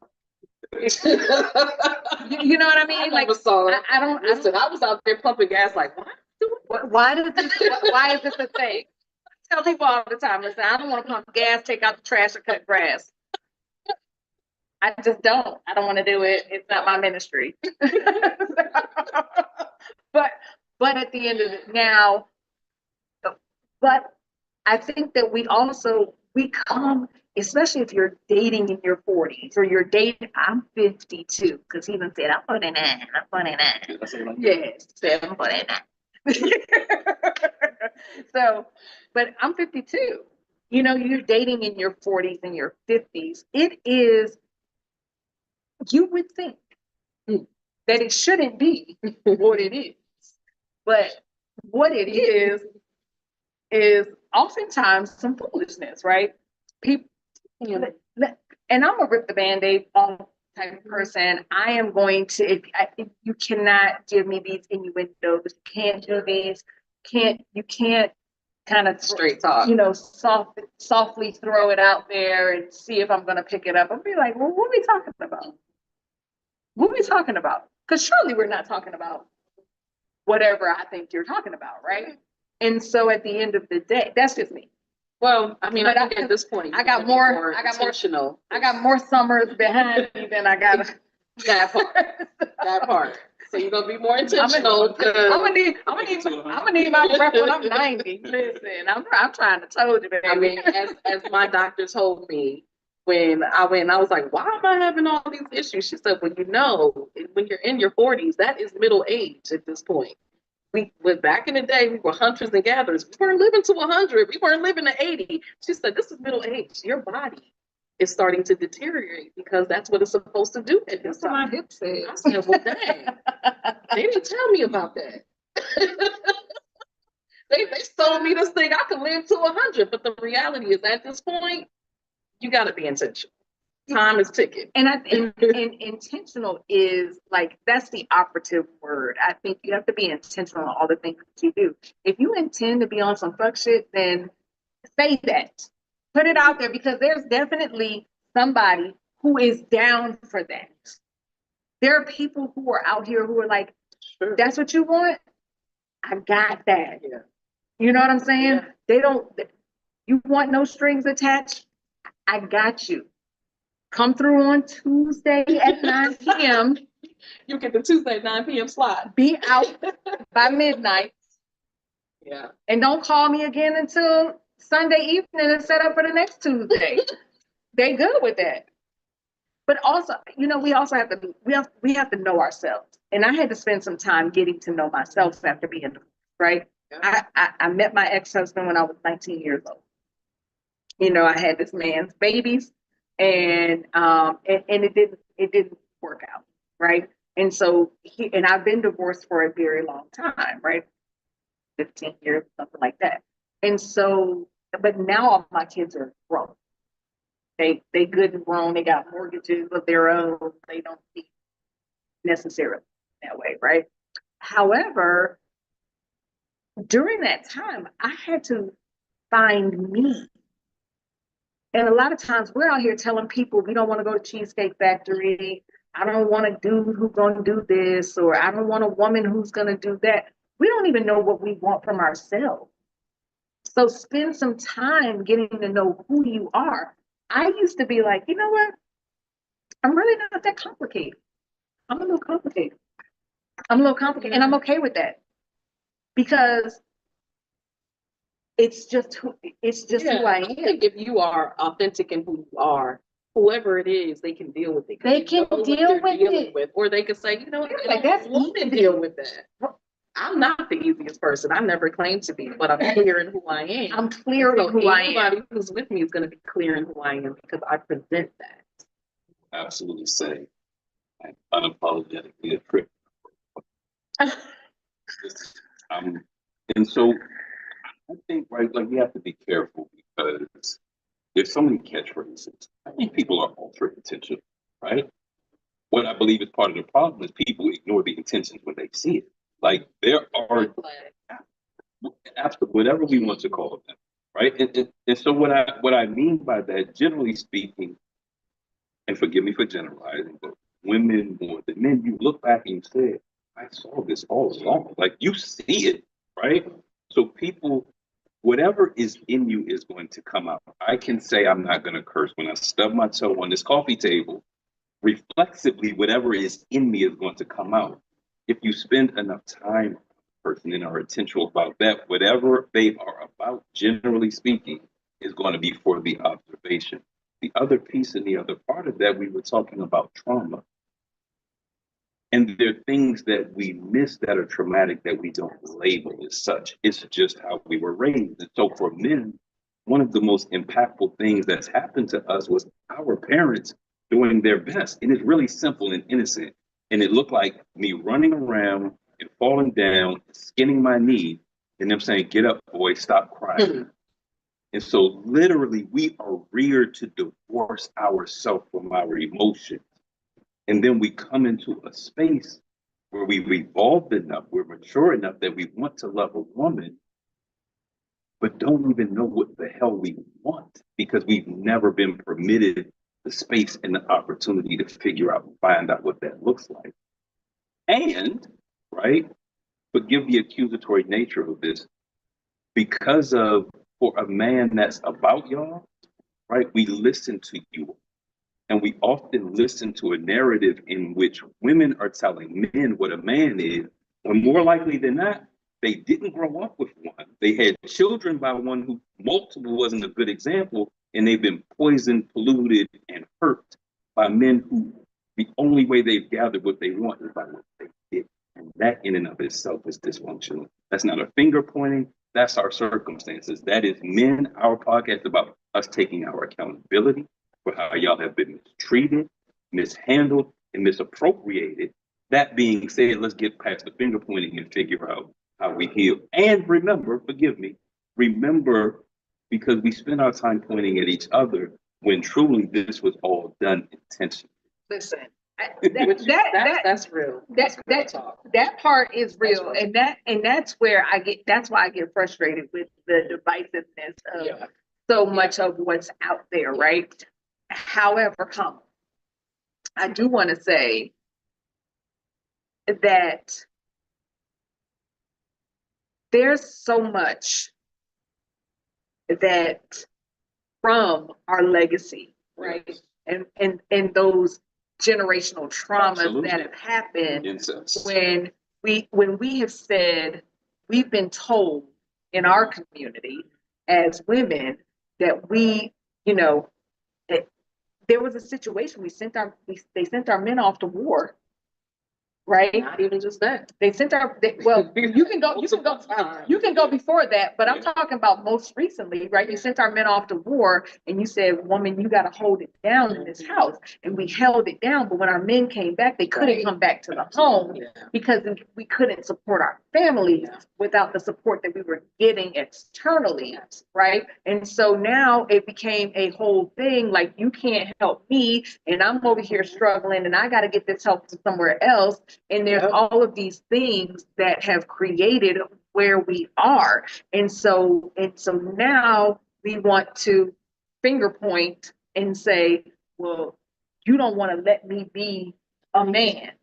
You know what I mean? I saw it. I don't Listen, I was out there pumping gas like, what? why is this a thing? I tell people all the time, listen, I don't want to pump gas, take out the trash, or cut grass. I just don't. I don't want to do it. It's not my ministry. But at the end of it now, but I think that we come, especially if you're dating in your 40s or you're dating, I'm 52, because he even said, I'm 49, I'm 49. Yes, said I'm 49. So, but I'm 52. You know, you're dating in your 40s and your 50s. It is, you would think that it shouldn't be what it is. But what it is oftentimes some foolishness, right? People, and I'm gonna rip the band-aid off type of person. I am going to, if you cannot give me these innuendos, you can't do these, you can't kind of Straight talk. you know, softly throw it out there and see if I'm gonna pick it up. I'll be like, well, what are we talking about? What are we talking about? Because surely we're not talking about whatever I think you're talking about, right? And so at the end of the day, that's just me. Well, I mean, But I think at this point, I got more intentional. I got more summers behind me than I got that part. That part. So you're gonna be more intentional. I'm gonna need my breath when I'm 90. Listen, I'm trying to told you, baby. I mean, as my doctor told me when I went, I was like, why am I having all these issues? She said, well, you know, when you're in your 40s, that is middle age at this point. We went back in the day, we were hunters and gatherers. We weren't living to 100. We weren't living to 80. She said, this is middle age. Your body is starting to deteriorate because that's what it's supposed to do at this time. My hip said. I said, well, dang. They didn't tell me about that. They told me this thing, I could live to 100. But the reality is at this point, you got to be intentional. Time is ticking. And intentional is like, that's the operative word. I think you have to be intentional on all the things that you do. If you intend to be on some fuck shit, then say that. Put it out there, because there's definitely somebody who is down for that. There are people who are out here who are like, Sure. That's what you want? I got that. Yeah. You know what I'm saying? Yeah. They don't, you want no strings attached? I got you. Come through on Tuesday at 9 p.m. You get the Tuesday 9 p.m. slot. Be out by midnight. Yeah. And don't call me again until Sunday evening and set up for the next Tuesday. They good with that. But also, you know, we also have to know ourselves. And I had to spend some time getting to know myself after being divorced, right? Yeah. I met my ex-husband when I was 19 years old. You know, I had this man's babies, and it didn't work out, right? And so I've been divorced for a very long time, right? 15 years, something like that. And so, but now all my kids are grown. They good and grown. They got mortgages of their own. They don't see necessarily that way, right? However, during that time, I had to find me. And a lot of times we're out here telling people we don't want to go to Cheesecake Factory. I don't want a dude who's going to do this, or I don't want a woman who's going to do that. We don't even know what we want from ourselves. So spend some time getting to know who you are. I used to be like, you know what? I'm really not that complicated. I'm a little complicated. And I'm okay with that, because it's just who I am. I think if you are authentic in who you are, whoever it is, they can deal with it. They can deal with it. Or they can say, you know what, Yeah, I don't want to deal with that. I'm not the easiest person. I never claimed to be, but I'm clear in who I am. I'm clear in who I am. Anybody who's with me is going to be clear in who I am because I present that. Absolutely say, I'm unapologetically a trick. And so I think, right, like we have to be careful, because there's so many catchphrases. I think people are ultra intentional, right? What I believe is part of the problem is people ignore the intentions when they see it. Like there are absolutely whatever we want to call them, right? And so what I mean by that, generally speaking, and forgive me for generalizing, but women more than men, you look back and you say, I saw this all along. Like you see it, right? So people, whatever is in you is going to come out. I can say I'm not going to curse when I stub my toe on this coffee table. Reflexively, whatever is in me is going to come out. If you spend enough time with a person and are intentional about that, whatever they are about, generally speaking, is going to be for the observation. The other piece and the other part of that, we were talking about trauma. And there are things that we miss that are traumatic that we don't label as such. It's just how we were raised. And so for men, one of the most impactful things that's happened to us was our parents doing their best. And it's really simple and innocent. And it looked like me running around and falling down, skinning my knee, and them saying, "Get up, boy, stop crying." And so literally we are reared to divorce ourselves from our emotions. And then we come into a space where we've evolved enough, we're mature enough that we want to love a woman, but don't even know what the hell we want because we've never been permitted the space and the opportunity to figure out and find out what that looks like. And, right, forgive the accusatory nature of this, because of, for a man that's about y'all, right, we listen to you. And we often listen to a narrative in which women are telling men what a man is, when more likely than not, they didn't grow up with one. They had children by one who multiple wasn't a good example, and they've been poisoned, polluted, and hurt by men who the only way they've gathered what they want is by what they did. And that in and of itself is dysfunctional. That's not a finger pointing, that's our circumstances. That is men, our podcast about us taking our accountability for how y'all have been mistreated, mishandled, and misappropriated. That being said, let's get past the finger pointing and figure out how we heal. And remember, forgive me, remember, because we spend our time pointing at each other when truly this was all done intentionally. Listen, That's real. That part is real, and that's where that's why I get frustrated with the divisiveness of so much of what's out there, right? However, I do want to say that there's so much that from our legacy, right? And those generational traumas Absolutely. that have happened Incest. when we have said, we've been told in our community as women that there was a situation, they sent our men off to war, right? Not even just that. You can go before that, but I'm talking about most recently, right? You sent our men off to war and you said, woman, you got to hold it down in this house. And we held it down, but when our men came back, they couldn't come back to the home because we couldn't support our families without the support that we were getting externally, right? And so now it became a whole thing, like, you can't help me and I'm over here struggling and I got to get this help from somewhere else. And there's all of these things that have created where we are. And so now we want to finger point and say, well, you don't want to let me be a man.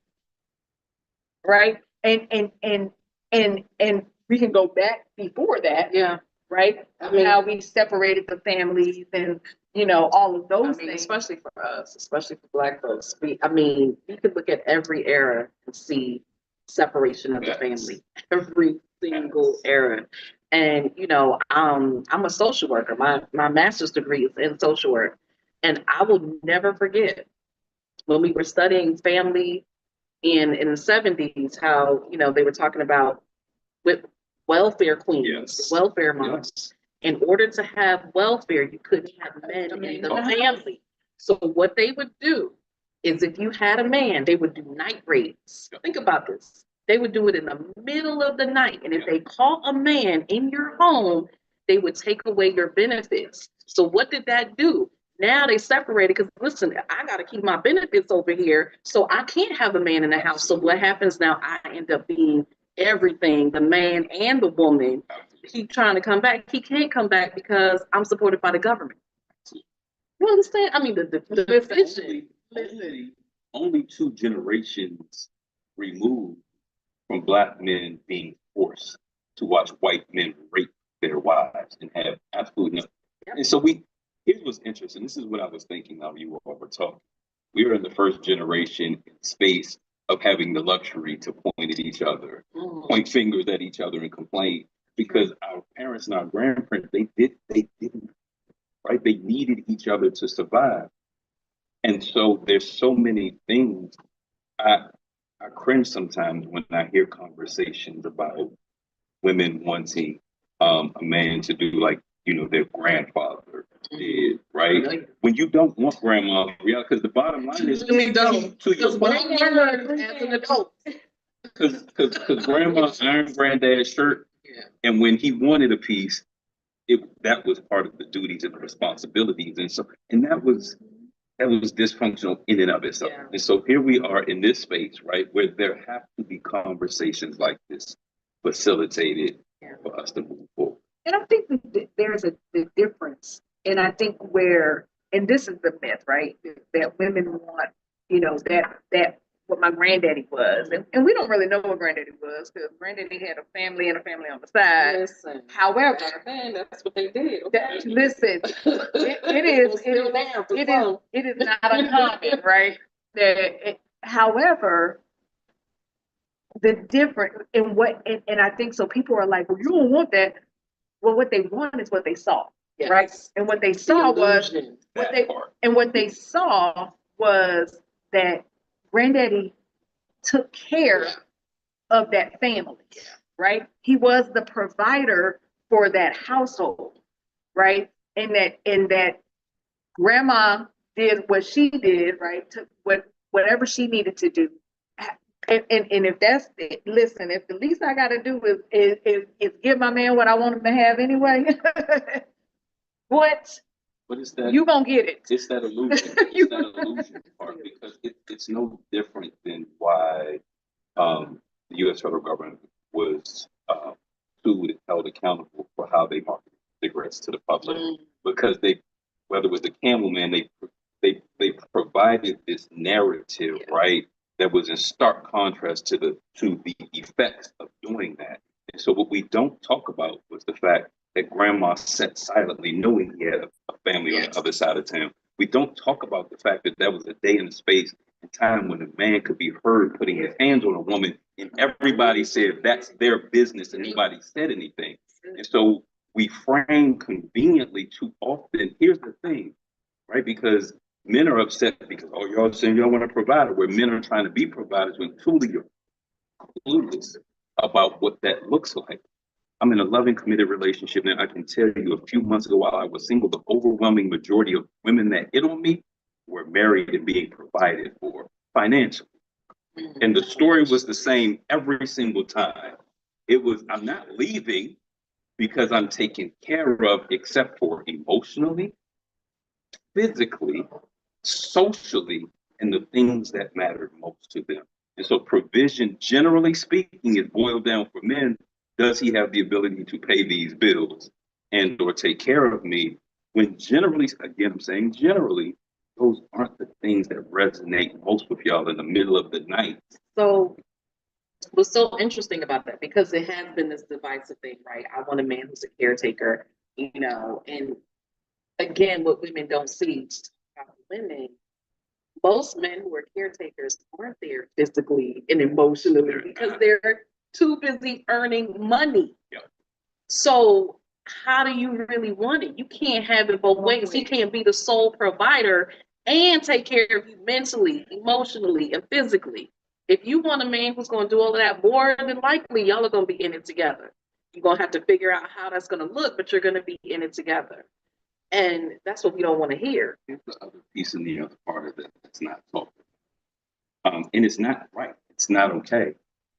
Right. And we can go back before that. Yeah. Right. I mean, how we separated the families and, all of those things. Especially for us, especially for Black folks. You could look at every era and see separation of the family, every single era. And, I'm a social worker. My master's degree is in social work. And I will never forget when we were studying family in the 70s, how, they were talking about with welfare queens, welfare moms. In order to have welfare, you couldn't have men in the family. So what they would do is, if you had a man, they would do night raids. Think about this. They would do it in the middle of the night. And if they caught a man in your home, they would take away your benefits. So what did that do? Now they separated because, listen, I got to keep my benefits over here. So I can't have a man in the house. So what happens now? I end up being everything, the man and the woman. Keep trying to come back. He can't come back because I'm supported by the government. You understand? I mean, the division. Only 2 generations removed from Black men being forced to watch white men rape their wives and have absolutely nothing. And so here's what's interesting. This is what I was thinking of you all were talking. We are in the first generation in space of having the luxury to point at each other, point fingers at each other and complain, because our parents and our grandparents, they didn't, right? They needed each other to survive. And so there's so many things. I cringe sometimes when I hear conversations about women wanting a man to do like, their grandfather did, right? When you don't want grandma, yeah, because the bottom line is really don't. to your Because I learned as an adult. because grandma ironed granddad's shirt, Yeah. and when he wanted a piece, that was part of the duties and the responsibilities, and that was dysfunctional in and of itself. Yeah. And so here we are in this space, right, where there have to be conversations like this facilitated for us to move forward. And I think there's the difference. And I think and this is the myth, right? That women want, that what my granddaddy was. And we don't really know what granddaddy was because granddaddy had a family and a family on the side. Listen, However, that's what they did. Listen, it is not uncommon, right? However, the difference in and I think so people are like, well, you don't want that. Well, what they want is what they saw, Yes. right? And what they saw was what they saw was that granddaddy took care of that family, right? He was the provider for that household, right? And that grandma did what she did, right? Took whatever she needed to do. And if that's it, listen, if the least I got to do is give my man what I want him to have anyway, what? But it's that you gonna get it. It's that illusion. It's that illusion part because it's no different than why the U.S. federal government was sued and held accountable for how they marketed cigarettes to the public because whether it was the Camel Man, they provided this narrative, right? That was in stark contrast to the effects of doing that. And so what we don't talk about was the fact that grandma sat silently knowing he had a family on the other side of town. We don't talk about the fact that that was a day and a space and time when a man could be heard putting his hands on a woman and everybody said that's their business and nobody said anything. And so we frame conveniently too often. Here's the thing, right? Because men are upset because, oh, y'all saying y'all want to provide, where men are trying to be providers when truly you're clueless about what that looks like. I'm in a loving, committed relationship, and I can tell you a few months ago while I was single, the overwhelming majority of women that hit on me were married and being provided for financially. And the story was the same every single time. It was, I'm not leaving because I'm taken care of, except for emotionally, physically, socially, and the things that mattered most to them. And so provision, generally speaking, is boiled down for men. Does he have the ability to pay these bills and or take care of me? When generally, again, I'm saying generally, those aren't the things that resonate most with y'all in the middle of the night. So what's so interesting about that, because it has been this divisive thing, right? I want a man who's a caretaker, and again, what women don't see about women, most men who are caretakers aren't there physically and emotionally because they're too busy earning money. Yep. So how do you really want it? You can't have it both ways. He can't be the sole provider and take care of you mentally, emotionally, and physically. If you want a man who's going to do all of that, more than likely, y'all are going to be in it together. You're going to have to figure out how that's going to look, but you're going to be in it together. And that's what we don't want to hear. Here's the other piece and the other part of it that's not talked about. And it's not right. It's not okay.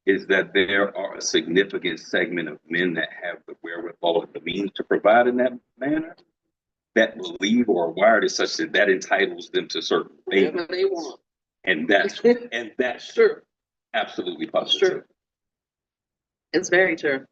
Is that there are a significant segment of men that have the wherewithal and the means to provide in that manner that believe or are wired as such that entitles them to certain things. Whatever they want. And that's true. Absolutely positive. True. It's very true.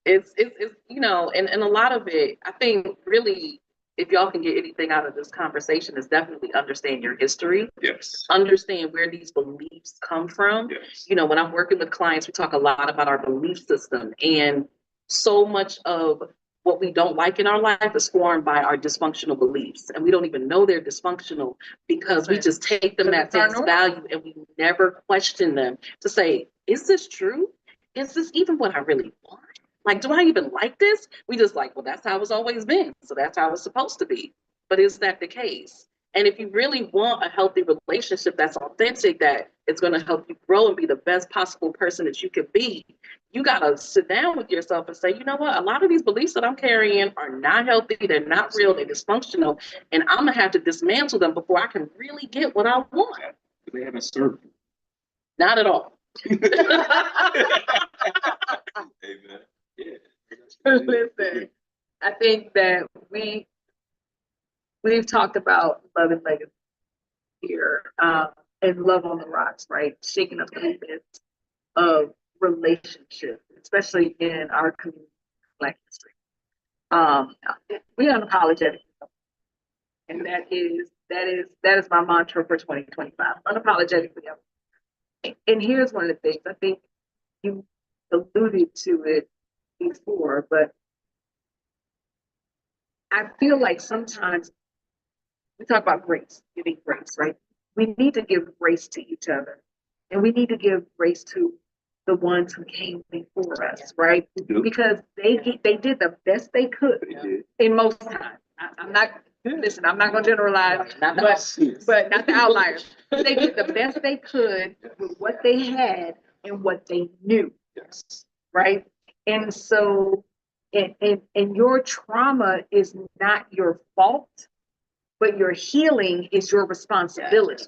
It's and a lot of it, I think really, if y'all can get anything out of this conversation, is definitely understand your history. Yes. Understand where these beliefs come from. Yes. When I'm working with clients, we talk a lot about our belief system, and so much of what we don't like in our life is formed by our dysfunctional beliefs, and we don't even know they're dysfunctional because we just take them at face value and we never question them to say, is this true? Is this even what I really want? Like, do I even like this? We just like, well, that's how it's always been. So that's how it's supposed to be. But is that the case? And if you really want a healthy relationship that's authentic, that it's going to help you grow and be the best possible person that you can be, you got to sit down with yourself and say, you know what? A lot of these beliefs that I'm carrying are not healthy. They're not real. They're dysfunctional. And I'm going to have to dismantle them before I can really get what I want. They haven't served you. Not at all. Amen. Yeah. Listen, I think that we've talked about love and legacy here, and love on the rocks, right? Shaking up the limits of relationship, especially in our community, Black history. We unapologetic, and that is my mantra for 2025. Unapologetically. And here's one of the things I think you alluded to it before, but I feel like sometimes we talk about grace, giving grace, right? We need to give grace to each other, and we need to give grace to the ones who came before us, right? Because they did the best they could in most times. I'm not going to generalize, but not the outliers. They did the best they could with what they had and what they knew, right? And so, and your trauma is not your fault, but your healing is your responsibility.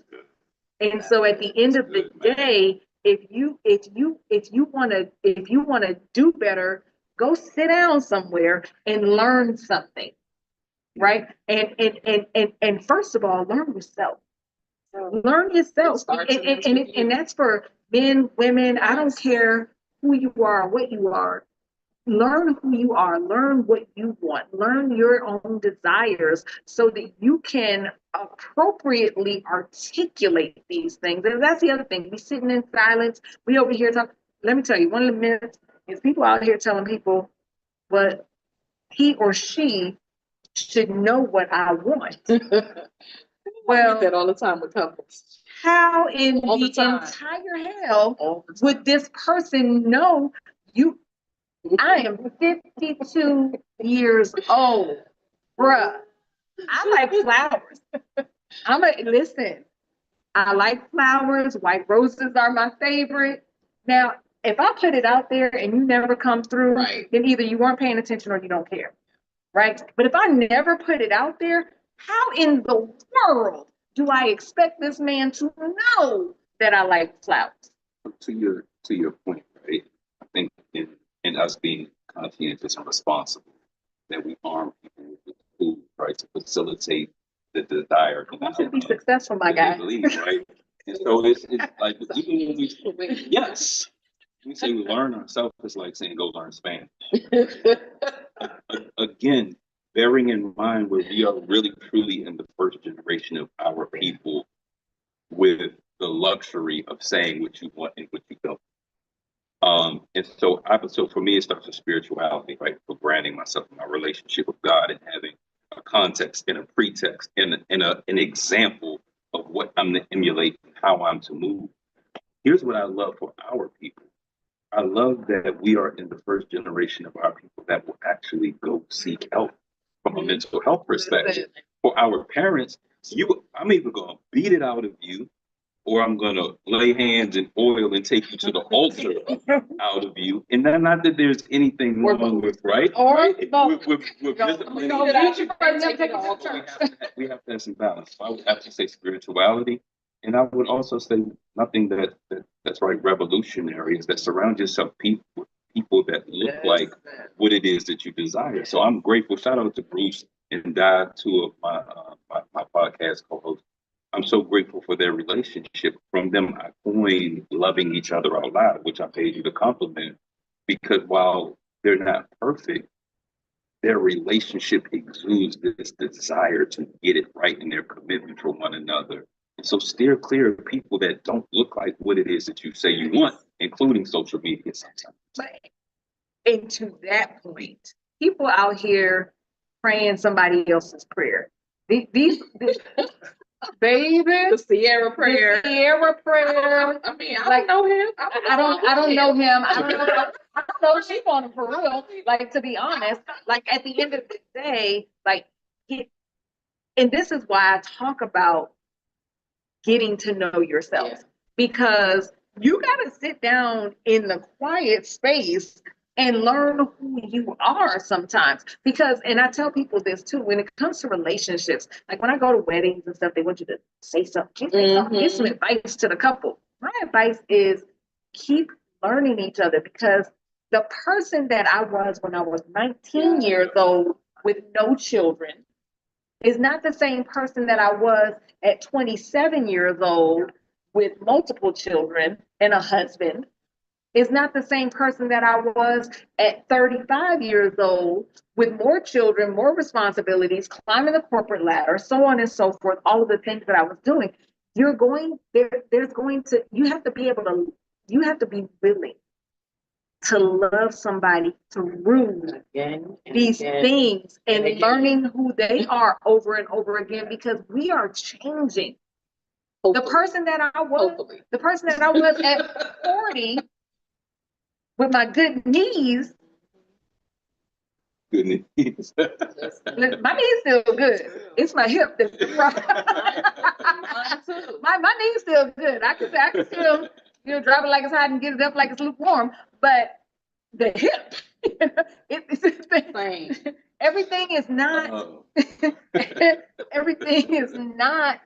And so at the end of the day, if you want to do better, go sit down somewhere and learn something, right? And first of all, learn yourself. Learn yourself, and that's for men, women. I don't care who you are, what you are. Learn who you are, learn what you want, learn your own desires so that you can appropriately articulate these things. And that's the other thing. We sitting in silence. We over here talking. Let me tell you, one of the myths is people out here telling people what he or she should know what I want. Well, that all the time with couples. How in the entire hell would this person know you? I am 52 years old, bruh. I like flowers. Listen, I like flowers. White roses are my favorite. Now, if I put it out there and you never come through, then either you weren't paying attention or you don't care, right? But if I never put it out there, how in the world do I expect this man to know that I like flowers? To your point, right? I think in us being conscientious and responsible, that we arm people with the tools, right, to facilitate the desire. I want you to be successful, my guy. Believe, right? And so it's like even when we say we learn ourselves, it's like saying go learn Spanish. Again, bearing in mind where we are really truly in the first generation of our people with the luxury of saying what you want and what you don't. And so for me, it starts with spirituality, right? For branding myself in my relationship with God and having a context and a pretext and an example of what I'm to emulate and how I'm to move. Here's what I love for our people. I love that we are in the first generation of our people that will actually go seek help from a mental health perspective. For our parents, I'm either going to beat it out of you, or I'm going to lay hands in oil and take you to the altar out of you. And not that there's anything wrong with, right? We have to have some balance. I would have to say spirituality. And I would also say nothing that's right revolutionary is that surround yourself with people that look like what it is that you desire. So I'm grateful. Shout out to Bruce and Di, two of my podcast co-hosts. I'm so grateful for their relationship. From them, I coined loving each other out loud, which I paid you the compliment, because while they're not perfect, their relationship exudes this desire to get it right in their commitment for one another. And so steer clear of people that don't look like what it is that you say you want, including social media sometimes. And to that point, people out here praying somebody else's prayer. These baby, the Sierra prayer. The Sierra prayer. I mean, I don't know him. I don't know him. I don't know if she's on him for real. Like, to be honest, like at the end of the day, like And this is why I talk about getting to know yourself, Yeah. because you got to sit down in the quiet space and learn who you are sometimes. Because, and I tell people this too, when it comes to relationships, like when I go to weddings and stuff, they want you to say something. Give some advice to the couple. My advice is keep learning each other, because the person that I was when I was 19 years old with no children is not the same person that I was at 27 years old with multiple children and a husband. Is not the same person that I was at 35 years old with more children, more responsibilities, climbing the corporate ladder, so on and so forth, all of the things that I was doing. There's going to, you have to be able to, you have to be willing to love somebody through these things and learning who they are over and over again, because we are changing. Hopefully. The person that I was at 40 with my good knees. Good knees. My knees still good. It's my hip that's the problem. my knees still good. I can still, drop it like it's hot and get it up like it's lukewarm. But the hip, everything is not. Everything is not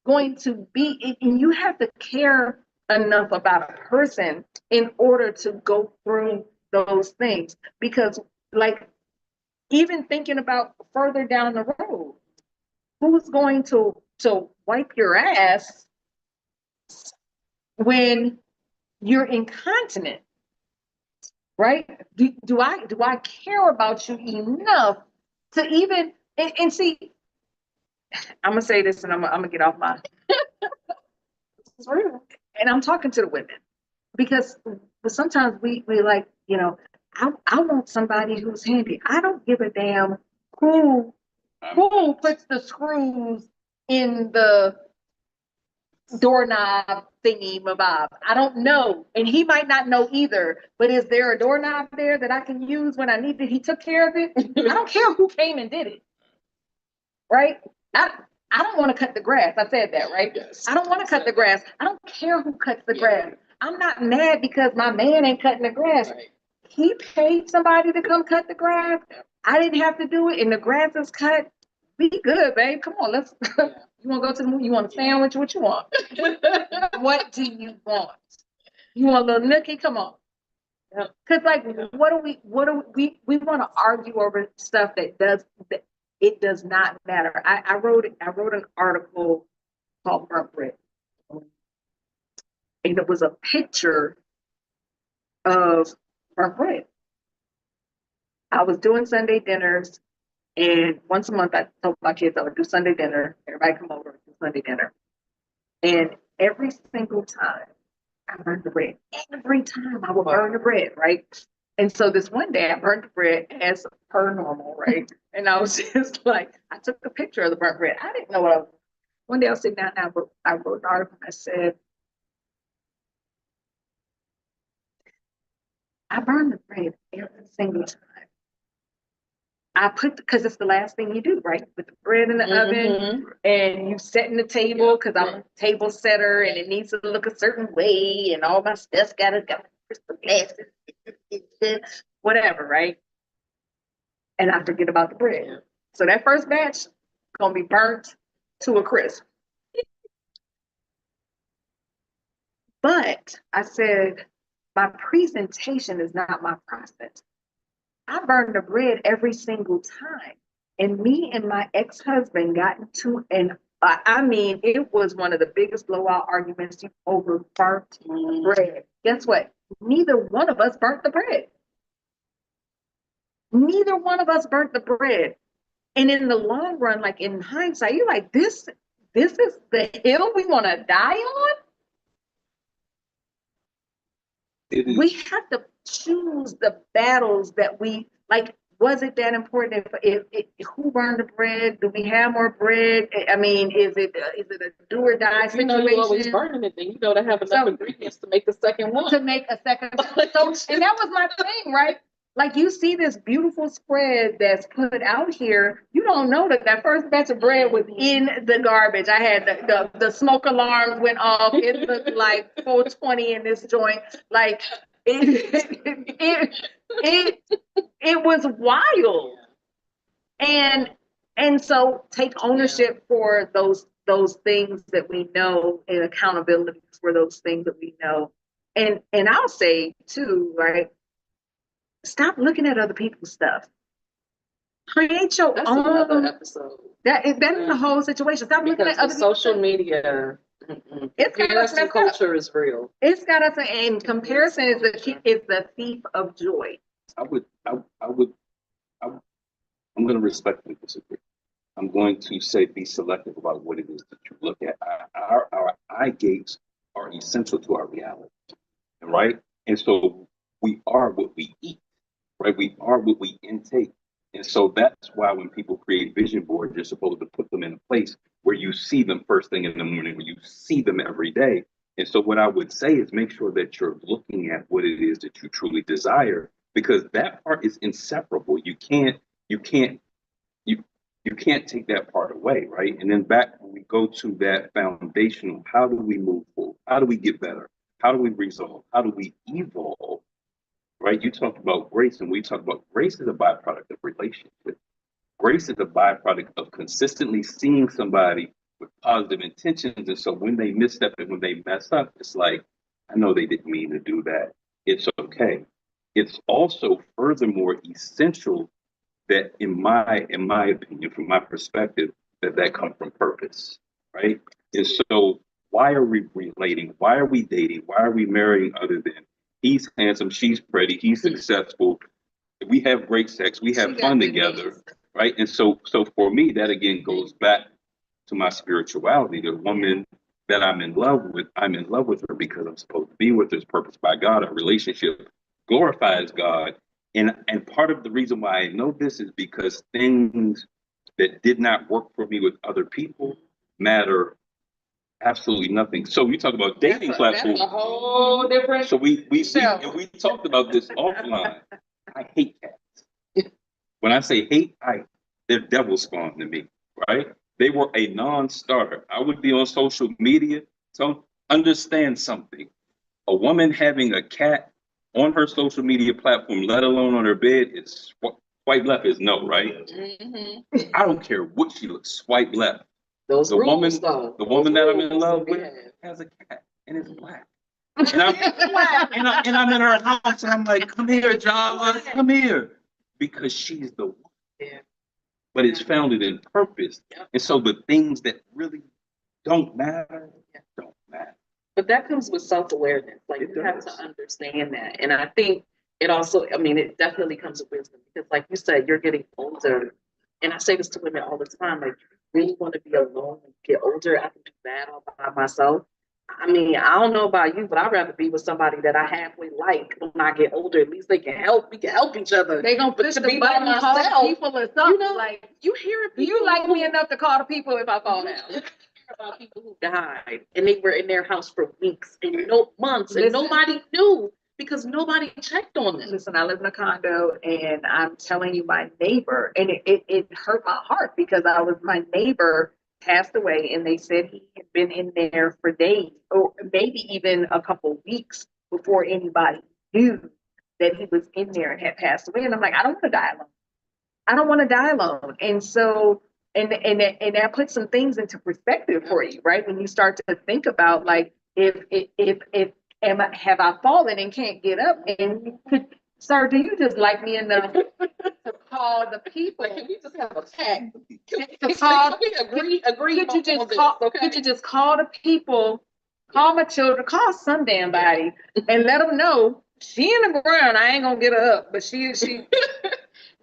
going to be. And you have to care enough about a person in order to go through those things, because, like, even thinking about further down the road, who's going to wipe your ass when you're incontinent, right? Do I care about you enough to even and see? I'm gonna say this, and I'm gonna get off my. It's real, and I'm talking to the women, because sometimes we like, I want somebody who's handy. I don't give a damn who puts the screws in the doorknob thingy mabob. I don't know. And he might not know either. But is there a doorknob there that I can use when I need it? He took care of it. I don't care who came and did it. Right? I don't want to cut the grass. I said that, right? Yes. I don't want to cut the grass. I don't care who cuts the grass. I'm not mad because my man ain't cutting the grass. Right. He paid somebody to come cut the grass. I didn't have to do it, and the grass is cut. Be good, babe. Come on, let's. You want to go to the movie? You want a sandwich? What you want? What do you want? You want a little nookie? Come on. Because, like, what do we want to argue over stuff that it does not matter. I wrote an article called Burnt Bread, and it was a picture of burnt bread. I was doing Sunday dinners, and once a month I told my kids I would do Sunday dinner. Everybody come over and do Sunday dinner. And every single time I burned the bread. Every time I would burn the bread, right? And so this one day I burned the bread as per normal, right? And I was just like, I took a picture of the burnt bread. I didn't know what I was. One day I was sitting down and I wrote an article and I said, I burn the bread every single time. I put, because it's the last thing you do, right? Put the bread in the oven and you setting the table, because I'm a table setter and it needs to look a certain way and all my stuff's got crystal glasses, whatever, right? And I forget about the bread. So that first batch gonna be burnt to a crisp. But I said, my presentation is not my process. I burned the bread every single time. And me and my ex-husband got into it was one of the biggest blowout arguments over burnt bread. Guess what? Neither one of us burnt the bread. Neither one of us burnt the bread. And in the long run, like in hindsight, you're like, this is the hill we want to die on? We have to choose the battles that we like. Was it that important? If who burned the bread? Do we have more bread? I mean, is it a do or die situation? You always burning it, then you know to have enough ingredients to make the second one. To make a second. So, and that was my thing, right? like you see this beautiful spread that's put out here. You don't know that that first batch of bread was in the garbage. I had the smoke alarms went off. It looked like 420 in this joint. Like it was wild. And so take ownership for those things that we know and accountability for those things that we know. And I'll say too, right? Stop looking at other people's stuff. Create your That's own another episode. That is the whole situation. Stop looking at other people's social stuff. media. It's got us Comparison messed up. culture is real. It's got us, and comparison is the thief of joy. I'm going to respectfully disagree. I'm going to say be selective about what it is that you look at. Our eye gates are essential to our reality, right? And so we are what we eat, right? We are what we intake. And so that's why when people create vision boards, you're supposed to put them in a place where you see them first thing in the morning, where you see them every day. And so what I would say is make sure that you're looking at what it is that you truly desire, because that part is inseparable. You can't take that part away, right? And then back when we go to that foundational, how do we move forward? How do we get better? How do we resolve? How do we evolve? Right? You talked about grace, and we talked about grace is a byproduct of relationship. Grace is a byproduct of consistently seeing somebody with positive intentions. And so when they misstep and when they mess up, it's like, I know they didn't mean to do that. It's okay. It's also furthermore essential that in my opinion, from my perspective, that comes from purpose, right? And so why are we relating? Why are we dating? Why are we marrying other than he's handsome, she's pretty, he's successful, we have great sex, we have fun together, right? And so for me, that again goes back to my spirituality. The woman that I'm in love with her because I'm supposed to be with her, is purpose by God. Our relationship glorifies God. And part of the reason why I know this is because things that did not work for me with other people matter absolutely nothing. So we talk about dating platforms. That's a whole different. So we talked about this offline. I hate cats. When I say hate, they're devil spawn to me, right? They were a non-starter. I would be on social media. So understand something. A woman having a cat on her social media platform, let alone on her bed, is swipe left is no, right? Mm-hmm. I don't care what she looks, swipe left. The woman that I'm in love with has a cat and it's black. And I'm in her house and I'm like, come here, Java, come here. Because she's the one. Yeah. But it's founded in purpose. Yep. And so the things that really don't matter. But that comes with self-awareness. Like you have to understand that. And I think it also, it definitely comes with wisdom because like you said, you're getting older. And I say this to women all the time, like you really want to be alone when you get older. I can do that all by myself. I don't know about you, but I'd rather be with somebody that I halfway like when I get older. At least they can help. We can help each other. They gonna push the button, call people or something. Like you hear people. Do you like me enough to call the people if I fall down? About people who died and they were in their house for weeks and months and nobody knew because nobody checked on them. Listen, I live in a condo and I'm telling you, my neighbor, and it hurt my heart because my neighbor passed away and they said he had been in there for days or maybe even a couple weeks before anybody knew that he was in there and had passed away. And I'm like, I don't want to die alone. I don't want to die alone. And so and that puts some things into perspective for you, right? When you start to think about like, have I fallen and can't get up? And sir, do you just like me enough to call the people? Can we just have a pact? Could you just call the people, call my children, call some damn body, and let them know she in the ground. I ain't gonna get her up, but she.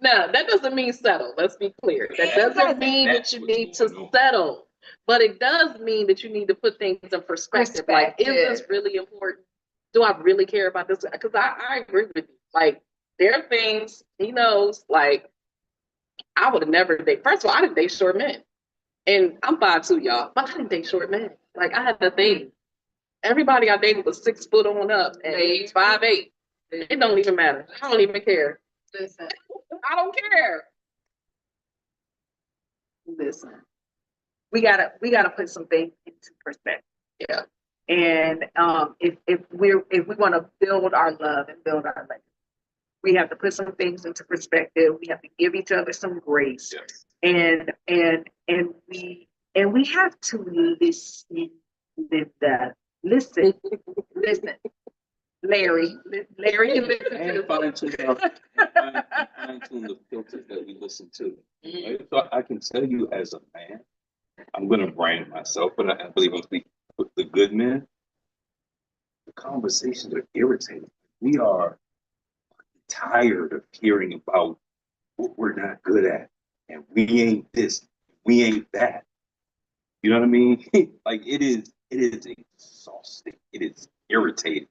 No, that doesn't mean settle. Let's be clear. That doesn't mean that you need to settle, but it does mean that you need to put things in perspective. Like, is this really important? Do I really care about this? Because I agree with you. Like, there are things he knows. Like, I would have never dated. First of all, I didn't date short men, and I'm 5'2", y'all, but I didn't date short men. Like, I had the thing. Everybody I dated was 6 foot on up, and he's 5'8". It don't even matter. I don't even care. Listen, I don't care. listen. We gotta put some things into perspective. Yeah. And if we want to build our love and build our life, we have to put some things into perspective. We have to give each other some grace, Yes. and we have to listen. Linda, listen, listen. Larry can listen And too. fine tune the filters that we listen to. Right? So I can tell you as a man, I'm going to brand myself, but I believe I'm speaking with the good men. The conversations are irritating. We are tired of hearing about what we're not good at, and we ain't this, we ain't that. You know what I mean? Like it is exhausting. It is irritating.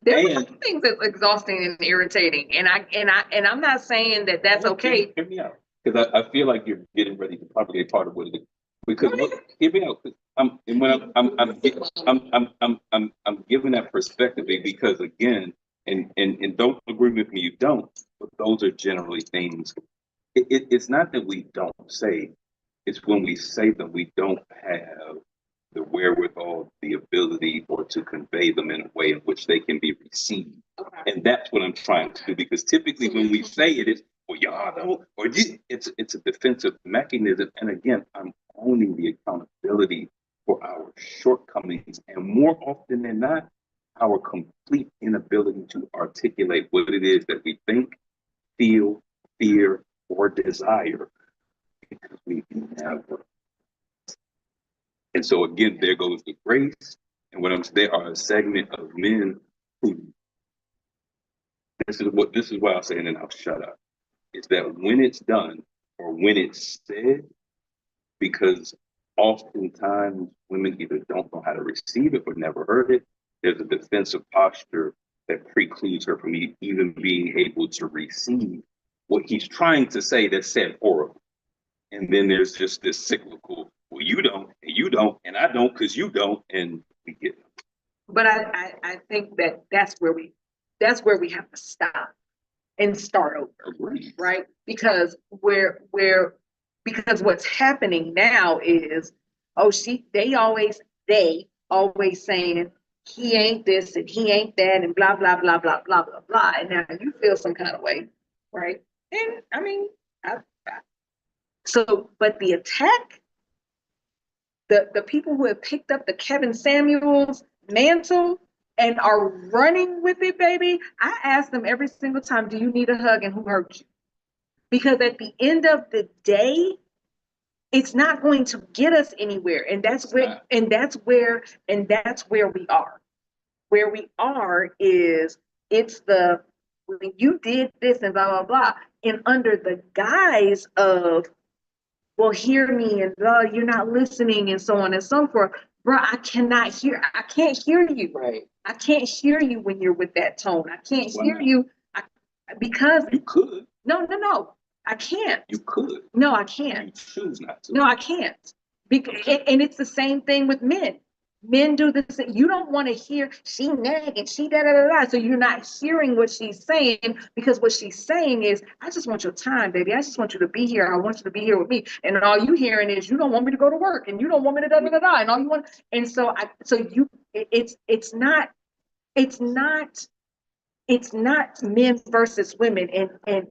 There's And some things that's exhausting and irritating, and I'm not saying that that's okay. Hear me out, because I feel like you're getting ready to propagate part of what it is. Because Go look, ahead. hear me out. 'Cause and when I'm giving that perspective because again, and don't agree with me, you don't. But those are generally things. It's not that we don't say. It's when we say them, we don't have the wherewithal, the ability, or to convey them in a way in which they can be received. Okay. And that's what I'm trying to do. Because typically when we say it, it's, well, y'all don't, or it's a defensive mechanism. And again, I'm owning the accountability for our shortcomings. And more often than not, our complete inability to articulate what it is that we think, feel, fear, or desire. Because we never. And so again, there goes the grace. And what I'm there are a segment of men who this is why I'm saying, and I'll shut up. Is that when it's done or when it's said, because oftentimes women either don't know how to receive it or never heard it. There's a defensive posture that precludes her from even being able to receive what he's trying to say that's said horribly. And then there's just this cyclical, well, you don't, and I don't because you don't, and we get it. But I think that's where we have to stop and start over, Agreed. right? Because because what's happening now is, oh, they always saying he ain't this and he ain't that and blah blah blah blah blah blah blah, and now you feel some kind of way, right? And I mean, but the attack, the people who have picked up the Kevin Samuels mantle and are running with it, baby, I ask them every single time, do you need a hug and who hurt you? Because at the end of the day, it's not going to get us anywhere. And that's where we are. Where we are is it's when you did this and blah blah blah, and under the guise of, well, hear me and you're not listening and so on and so forth. Bro, I can't hear you. Right. I can't hear you when you're with that tone. I can't hear you because You could. No. I can't. You could. No, I can't. You choose not to. No, I can't. And it's the same thing with men. Men do this. You don't want to hear she nagging, she da da da da. So you're not hearing what she's saying, because what she's saying is, I just want your time, baby. I just want you to be here. I want you to be here with me. And all you hearing is, you don't want me to go to work, and you don't want me to da da da da. And all you want. And so it's not men versus women, and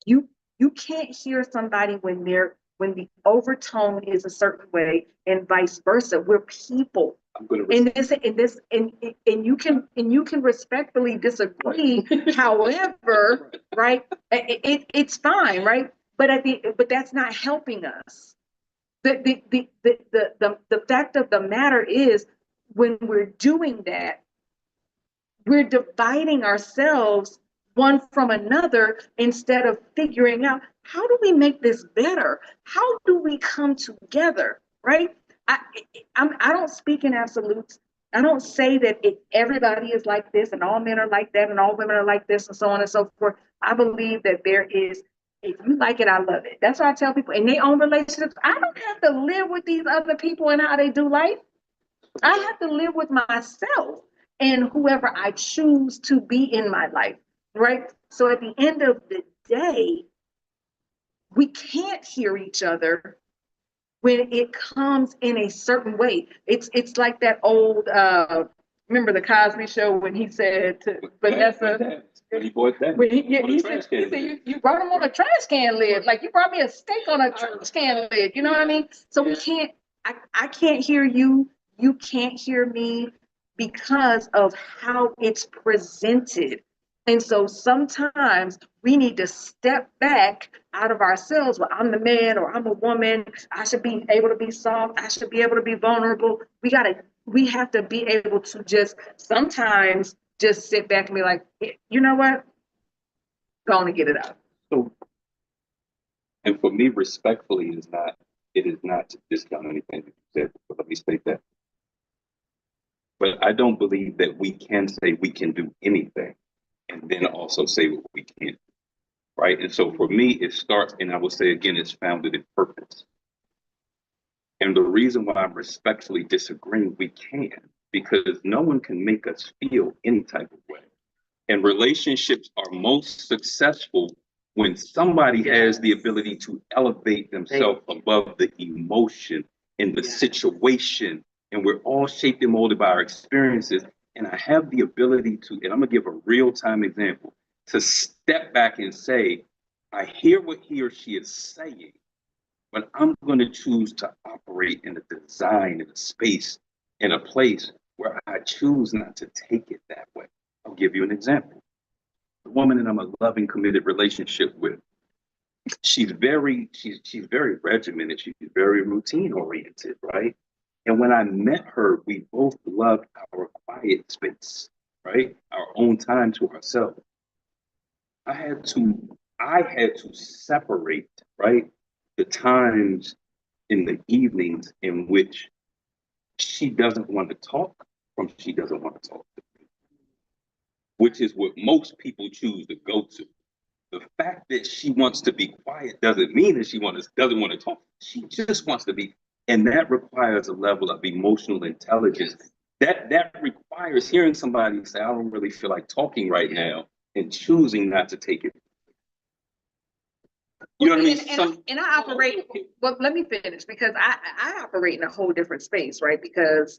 you can't hear somebody when the overtone is a certain way, and vice versa. We're people. And you can respectfully disagree. However, right? It's fine, right? But that's not helping us. The fact of the matter is, when we're doing that, we're dividing ourselves one from another, instead of figuring out, how do we make this better? How do we come together, right? I don't speak in absolutes. I don't say that everybody is like this and all men are like that and all women are like this and so on and so forth. I believe that there is, if you like it, I love it. That's what I tell people in their own relationships. I don't have to live with these other people and how they do life. I have to live with myself and whoever I choose to be in my life, right? So at the end of the day, we can't hear each other when it comes in a certain way. It's like that old remember the Cosby Show when he said to Vanessa, when he bought that, when he said you brought him on a trash can lid, like you brought me a steak on a trash can lid. You know what I mean? So we can't. I can't hear you. You can't hear me because of how it's presented. And so sometimes we need to step back out of ourselves. Well, I'm the man or I'm a woman. I should be able to be soft. I should be able to be vulnerable. We have to be able to just sometimes just sit back and be like, you know what? Go on and get it out. So, and for me, respectfully, it is not to discount anything that you said, but let me state that. But I don't believe that we can say we can do anything and then also say what we can't, right? And so for me, it starts, and I will say again, it's founded in purpose. And the reason why I'm respectfully disagreeing, we can, because no one can make us feel any type of way. And relationships are most successful when somebody has the ability to elevate themselves above the emotion and the situation. And we're all shaped and molded by our experiences. And I have the ability to, and I'm gonna give a real-time example, to step back and say, I hear what he or she is saying, but I'm gonna choose to operate in a design, in a space, in a place where I choose not to take it that way. I'll give you an example. The woman that I'm a loving, committed relationship with, she's very regimented, she's very routine oriented, right? And when I met her, we both loved our quiet space, right? Our own time to ourselves. I had to separate, right? The times in the evenings in which she doesn't want to talk from she doesn't want to talk to me, which is what most people choose to go to. The fact that she wants to be quiet doesn't mean that she doesn't want to talk. She just wants to be, and that requires a level of emotional intelligence. That requires hearing somebody say, "I don't really feel like talking right now," and choosing not to take it. You know what I mean? And I operate. Well, let me finish because I operate in a whole different space, right? Because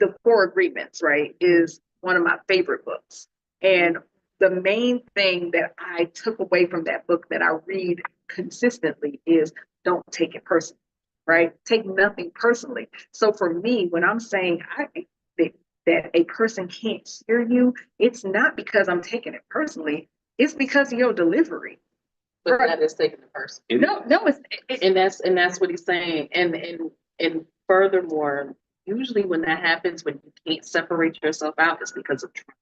the Four Agreements, right, is one of my favorite books, and the main thing that I took away from that book that I read consistently is don't take it personally, right? Take nothing personally. So for me, when I'm saying that a person can't hear you, it's not because I'm taking it personally. It's because of your delivery. But that is taking it personally. No, and that's what he's saying. And furthermore, usually when that happens, when you can't separate yourself out, it's because of trauma.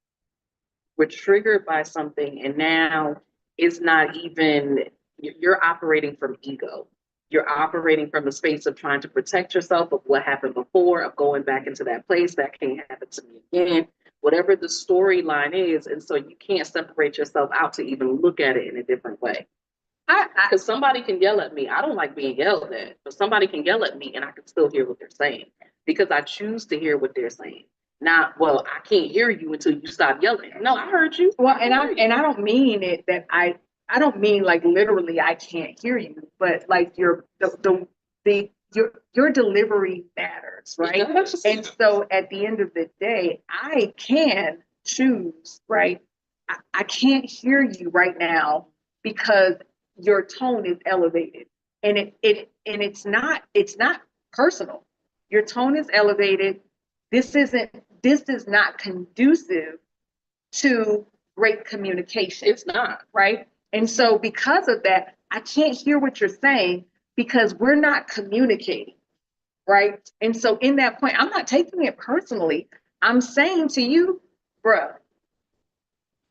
We're triggered by something, and now it's not even, you're operating from ego. You're operating from a space of trying to protect yourself of what happened before, of going back into that place that can't happen to me again, whatever the storyline is. And so you can't separate yourself out to even look at it in a different way. Because somebody can yell at me. I don't like being yelled at, but somebody can yell at me and I can still hear what they're saying because I choose to hear what they're saying. Not, well, I can't hear you until you stop yelling. No, I heard you. Well, and I don't mean it that I don't mean like literally I can't hear you, but like your delivery matters, right? And so at the end of the day, I can choose, right? I can't hear you right now because your tone is elevated, and it's not personal. Your tone is elevated. This is not conducive to great communication. It's not. Right? And so because of that, I can't hear what you're saying because we're not communicating. Right? And so in that point, I'm not taking it personally. I'm saying to you, bruh,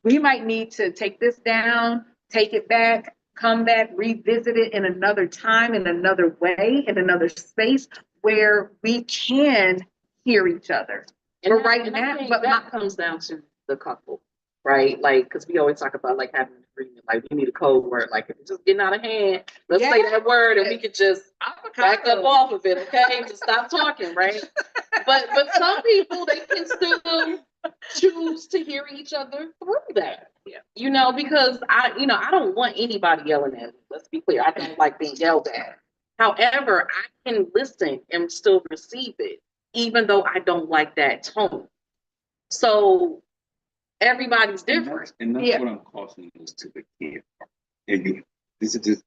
we might need to take this down, take it back, come back, revisit it in another time, in another way, in another space where we can hear each other. And but right now, but that comes down to the couple, right? Like, because we always talk about like having an agreement, like we need a code word, like if it's just getting out of hand, let's say that word and we could just back up off of it, okay? Just stop talking, right? But some people, they can still choose to hear each other through that. You know, because I don't want anybody yelling at me. Let's be clear. I don't like being yelled at. However, I can listen and still receive it, even though I don't like that tone. So everybody's different. And that's what I'm cautioning is to the kid. And this is just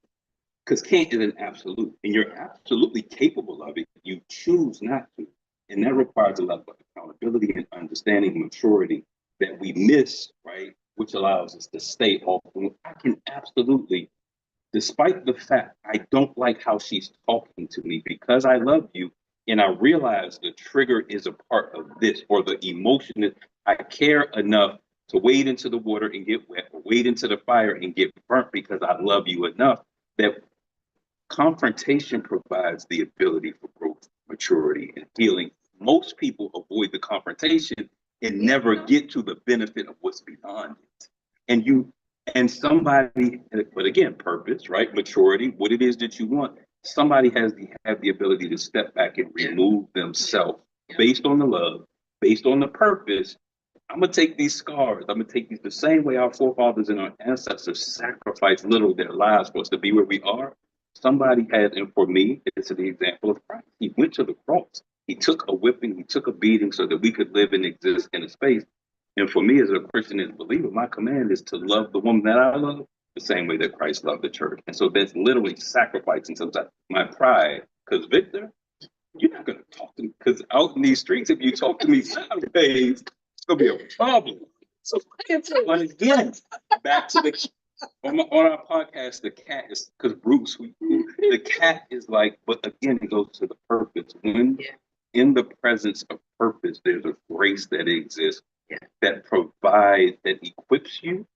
because can't is an absolute, and you're absolutely capable of it. You choose not to, and that requires a level of accountability and understanding, maturity that we miss, right? Which allows us to stay off. I can absolutely, despite the fact I don't like how she's talking to me, because I love you, and I realize the trigger is a part of this, or the emotion that I care enough to wade into the water and get wet, or wade into the fire and get burnt because I love you enough that confrontation provides the ability for growth, maturity, and healing. Most people avoid the confrontation and never get to the benefit of what's beyond it. And somebody, but again, purpose, right? Maturity, what it is that you want. Somebody has the ability to step back and remove themselves based on the love, based on the purpose. I'm gonna take these scars. I'm gonna take these the same way our forefathers and our ancestors sacrificed literally their lives for us to be where we are. Somebody had, and for me, it's the example of Christ. He went to the cross. He took a whipping, he took a beating so that we could live and exist in a space. And for me as a Christian and believer, my command is to love the woman that I love the same way that Christ loved the church. And so that's literally sacrificing sometimes my pride. Because Victor, you're not gonna talk to me, because out in these streets, if you talk to me sideways, it's gonna be a problem. So but again, back to the on our podcast, the cat is because Bruce, the cat is like, but again, it goes to the purpose. When in the presence of purpose, there's a grace that exists that provides, that equips you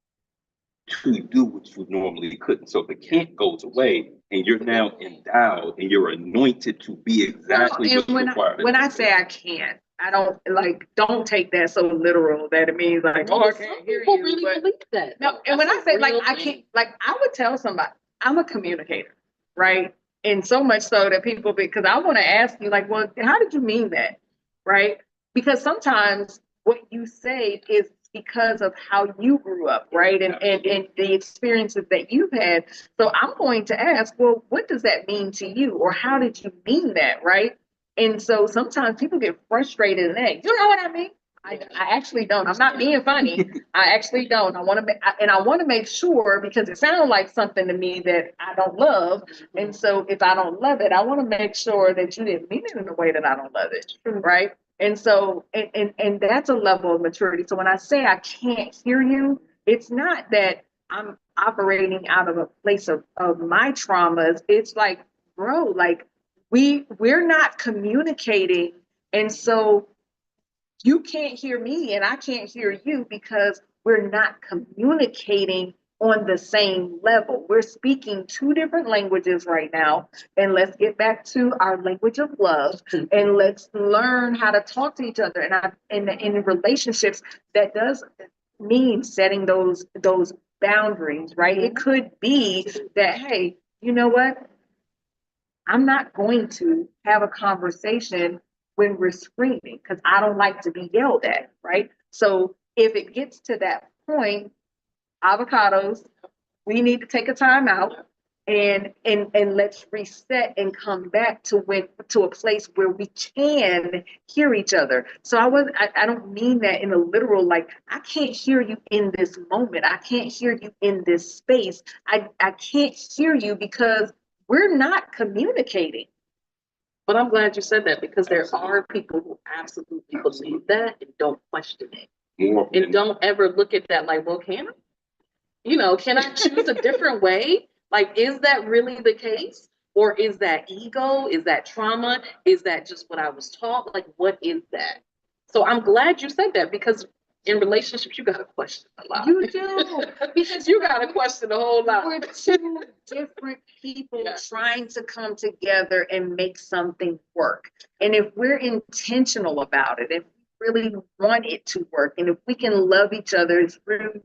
to do what you normally couldn't. So the can't goes away, and you're now endowed and you're anointed to be exactly what's required. When I say I can't, I don't take that so literal that it means like, oh, I can't hear you. Really believe that. No, and when I say like I can't, like I would tell somebody, I'm a communicator, right? And so much so that people, because I want to ask you, like, well, how did you mean that, right? Because sometimes what you say is because of how you grew up, right? And the experiences that you've had. So I'm going to ask, well, what does that mean to you? Or how did you mean that, right? And so sometimes people get frustrated in that. You know what I mean? I actually don't. I'm not being funny. I actually don't. I want to make sure, because it sounds like something to me that I don't love. And so if I don't love it, I want to make sure that you didn't mean it in a way that I don't love it, right? And so, and that's a level of maturity. So when I say I can't hear you, it's not that I'm operating out of a place of my traumas. It's like, bro, like we're not communicating. And so you can't hear me and I can't hear you because we're not communicating on the same level. We're speaking two different languages right now. And let's get back to our language of love and let's learn how to talk to each other. And in relationships, that does mean setting those boundaries, right? It could be that, hey, you know what? I'm not going to have a conversation when we're screaming because I don't like to be yelled at, right? So if it gets to that point, avocados, we need to take a time out and let's reset and come back to a place where we can hear each other. So I don't mean that in a literal, like, I can't hear you in this moment. I can't hear you in this space. I can't hear you because we're not communicating. But I'm glad you said that, because there are people who absolutely believe that and don't question it. And don't ever look at that like, well, can I? Can I choose a different way? Like, is that really the case? Or is that ego? Is that trauma? Is that just what I was taught? Like, what is that? So I'm glad you said that, because in relationships, you got to question a lot. You do. Because you got to question a whole lot. We're two different people trying to come together and make something work. And if we're intentional about it, if we really want it to work, and if we can love each other through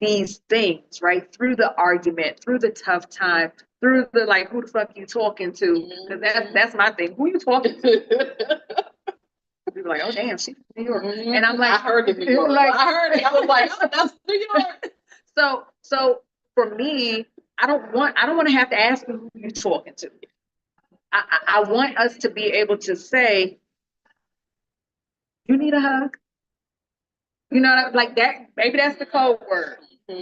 these things, right? Through the argument, through the tough time, through the like, who the fuck you talking to? Because that's my thing. Who you talking to? People are like, oh damn, she's from New York. And I'm like, I heard it. I heard it. I was like, oh, that's New York. So for me, I don't want to have to ask you who you're talking to. I want us to be able to say, you need a hug. You know, like that, maybe that's the code word,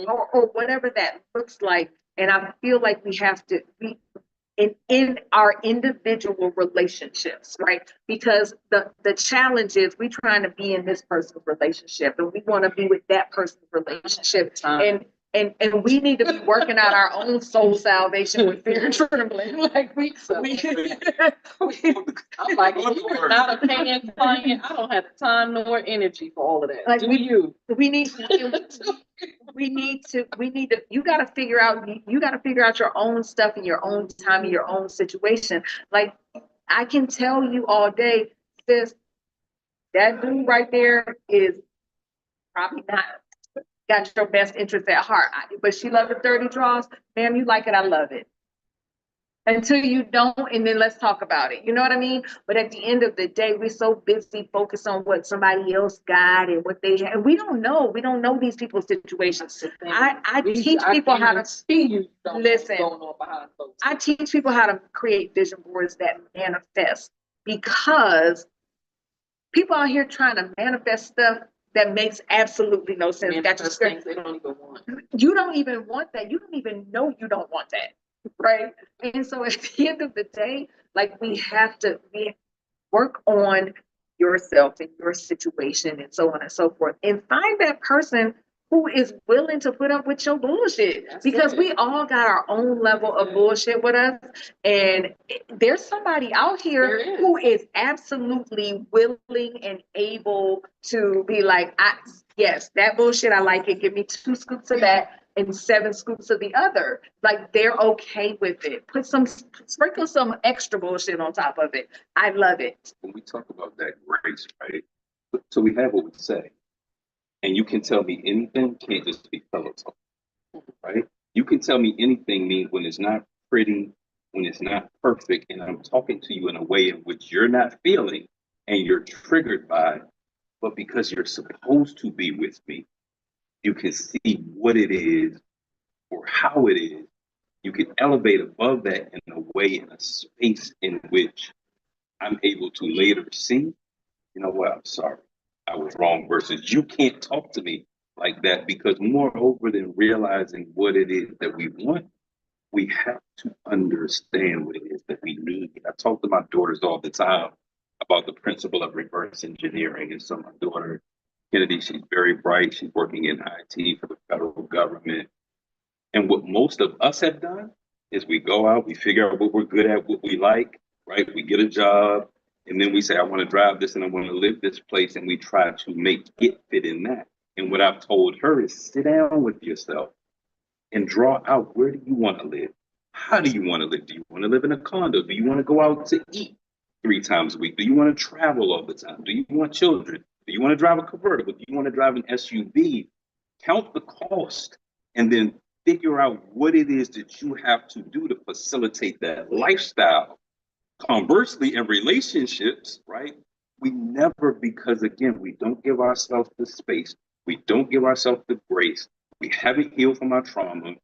or whatever that looks like. And I feel like we have to be in our individual relationships, right? Because the challenge is we trying to be in this person's relationship, and we want to be with that person's relationship, and we need to be working out our own soul salvation with fear and trembling. Like we I'm like, if you're not a paying client, I don't have time nor energy for all of that. Like Do you? we need to you got to figure out your own stuff in your own time in your own situation. Like I can tell you all day, sis, that dude right there is probably not got your best interest at heart, but she loved the dirty draws. Ma'am, you like it, I love it. Until you don't, and then let's talk about it. You know what I mean? But at the end of the day, we're so busy focused on what somebody else got and what they have. And we don't know. We don't know these people's situations. I teach people how to see you. Listen. I teach people how to create vision boards that manifest, because people out here trying to manifest stuff that makes absolutely no sense. That's things they don't even want. You don't even want that. You don't even know you don't want that. Right. And so at the end of the day, like we work on yourself and your situation and so on and so forth, and find that person who is willing to put up with your bullshit. Because we all got our own level of bullshit with us. And there's somebody out here who is absolutely willing and able to be like, yes, that bullshit, I like it. Give me 2 scoops of that and 7 scoops of the other. Like they're okay with it. Sprinkle some extra bullshit on top of it. I love it. When we talk about that grace, right? So we have what we say. And you can tell me anything, can't just be pillow talk, right? You can tell me anything means when it's not pretty, when it's not perfect, and I'm talking to you in a way in which you're not feeling and you're triggered by, but because you're supposed to be with me, you can see what it is or how it is. You can elevate above that in a way, in a space in which I'm able to later see, you know what, I'm sorry, I was wrong, versus you can't talk to me like that, because moreover than realizing what it is that we want, we have to understand what it is that we need. I talk to my daughters all the time about the principle of reverse engineering. And so my daughter, Kennedy, she's very bright. She's working in IT for the federal government. And what most of us have done is we go out, we figure out what we're good at, what we like, right? We get a job, and then we say, I want to drive this and I want to live this place. And we try to make it fit in that. And what I've told her is sit down with yourself and draw out, where do you want to live? How do you want to live? Do you want to live in a condo? Do you want to go out to eat 3 times a week? Do you want to travel all the time? Do you want children? Do you want to drive a convertible? Do you want to drive an SUV? Count the cost and then figure out what it is that you have to do to facilitate that lifestyle. Conversely, in relationships, right? We never, because again, we don't give ourselves the space. We don't give ourselves the grace. We haven't healed from our trauma,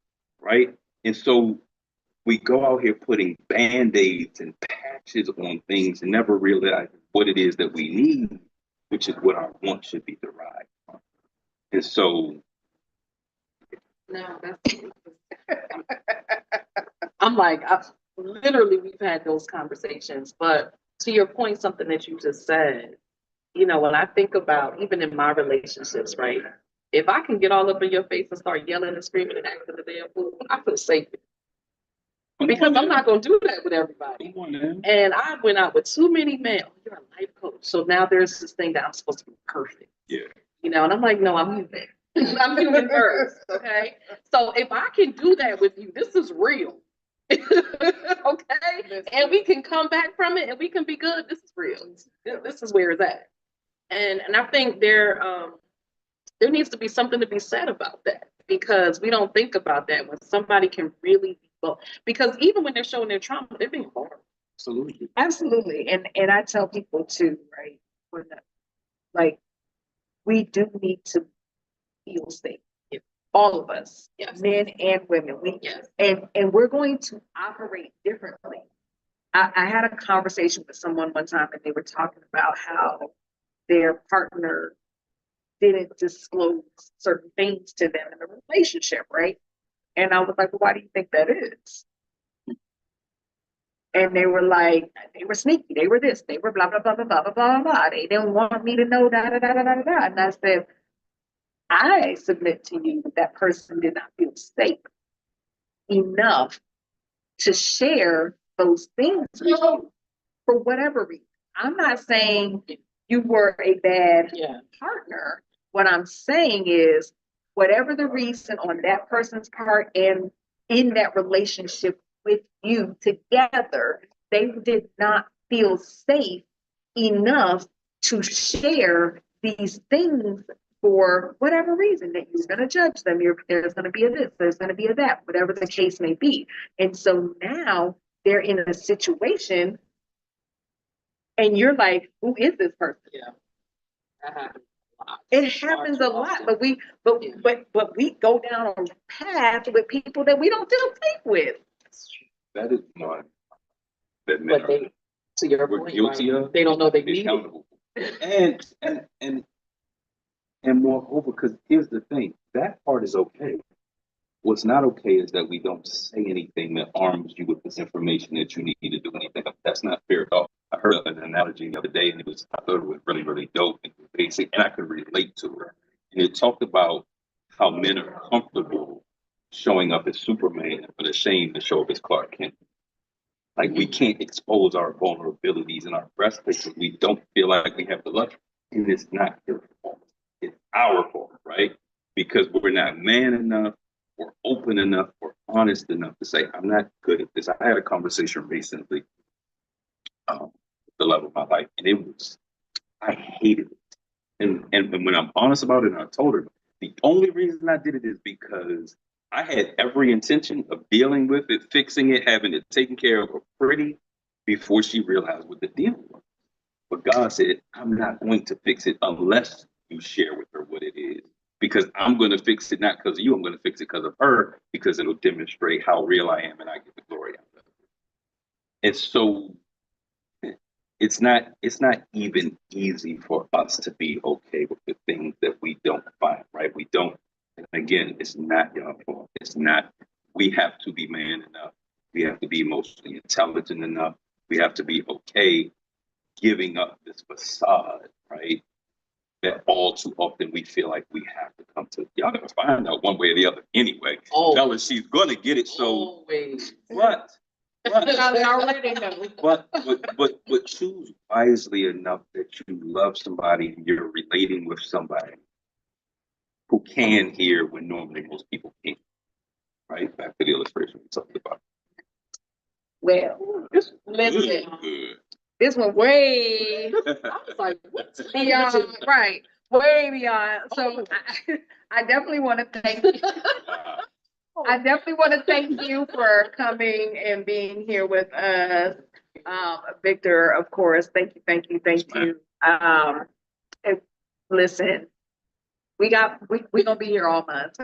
right? And so we go out here putting band-aids and patches on things and never realize what it is that we need, which is what our want should be derived from. And so no, that's I'm like, literally, we've had those conversations. But to your point, something that you just said, you know, when I think about even in my relationships, right? If I can get all up in your face and start yelling and screaming and acting the damn fool, I feel safe. Because I'm not going to do that with everybody. And I went out with too many men. Oh, you're a life coach. So now there's this thing that I'm supposed to be perfect. Yeah. You know, and I'm like, no, I'm human. I'm human first. Okay. So if I can do that with you, this is real. Okay. And we can come back from it and we can be good. This is real. This is where it's at. And I think there needs to be something to be said about that, because we don't think about that when somebody can really be bold. Because even when they're showing their trauma, they're being vulnerable. Absolutely. And I tell people too, right? Like we do need to feel safe. All of us, Yes. men and women. Yes. And we're going to operate differently. I had a conversation with someone one time and they were talking about how their partner didn't disclose certain things to them in the relationship, right? And I was like, well, why do you think that is? And they were like, they were sneaky, they were this, they were blah, blah, blah, blah, blah, blah, blah, blah. They didn't want me to know da, da, da, da, da, da. And I said, I submit to you that that person did not feel safe enough to share those things with you for whatever reason. I'm not saying you were a bad partner. What I'm saying is, whatever the reason on that person's part and in that relationship with you together, they did not feel safe enough to share these things for whatever reason that you're going to judge them. There's going to be a this, there's going to be a that, whatever the case may be. And so now they're in a situation and you're like, who is this person? Yeah. It happens a lot, but we go down a path with people that we don't feel safe with. That is one that men But they, to your we're point, guilty right? of. They don't know they Be need it. accountable. And moreover, because here's the thing, that part is okay. What's not okay is that we don't say anything that arms you with this information that you need to do anything. That's not fair at all. I heard an analogy the other day, and I thought it was really, really dope and basic, and I could relate to it. And it talked about how men are comfortable showing up as Superman, but ashamed to show up as Clark Kent. Like we can't expose our vulnerabilities and our breastplates because we don't feel like we have the luxury. And it's not their fault. It's our fault, right? Because we're not man enough, we're open enough, we're honest enough to say, I'm not good at this. I had a conversation recently, the love of my life, and I hated it. And when I'm honest about it, and I told her, the only reason I did it is because I had every intention of dealing with it, fixing it, having it taken care of pretty before she realized what the deal was. But God said, I'm not going to fix it unless you share with her what it is. Because I'm going to fix it not because of you, I'm going to fix it because of her, because it'll demonstrate how real I am and I get the glory out of it. And so it's not even easy for us to be okay with the things that we don't find, right? We don't. And again, it's not your fault. It's not. We have to be man enough. We have to be emotionally intelligent enough. We have to be okay giving up this facade, right? That all too often we feel like we have to come to. Y'all gotta find out one way or the other anyway. Tell her she's gonna get it. So Always. what? I already know. But choose wisely enough that you love somebody and you're relating with somebody who can hear when normally most people can't. Right? Back to the illustration we talked about. Well, It's listen, good. this one way I was like, what's beyond, right? Way beyond. So I definitely want to thank you. I definitely want to thank you for coming and being here with us. Victor, of course, thank you. And listen, we're gonna be here all month.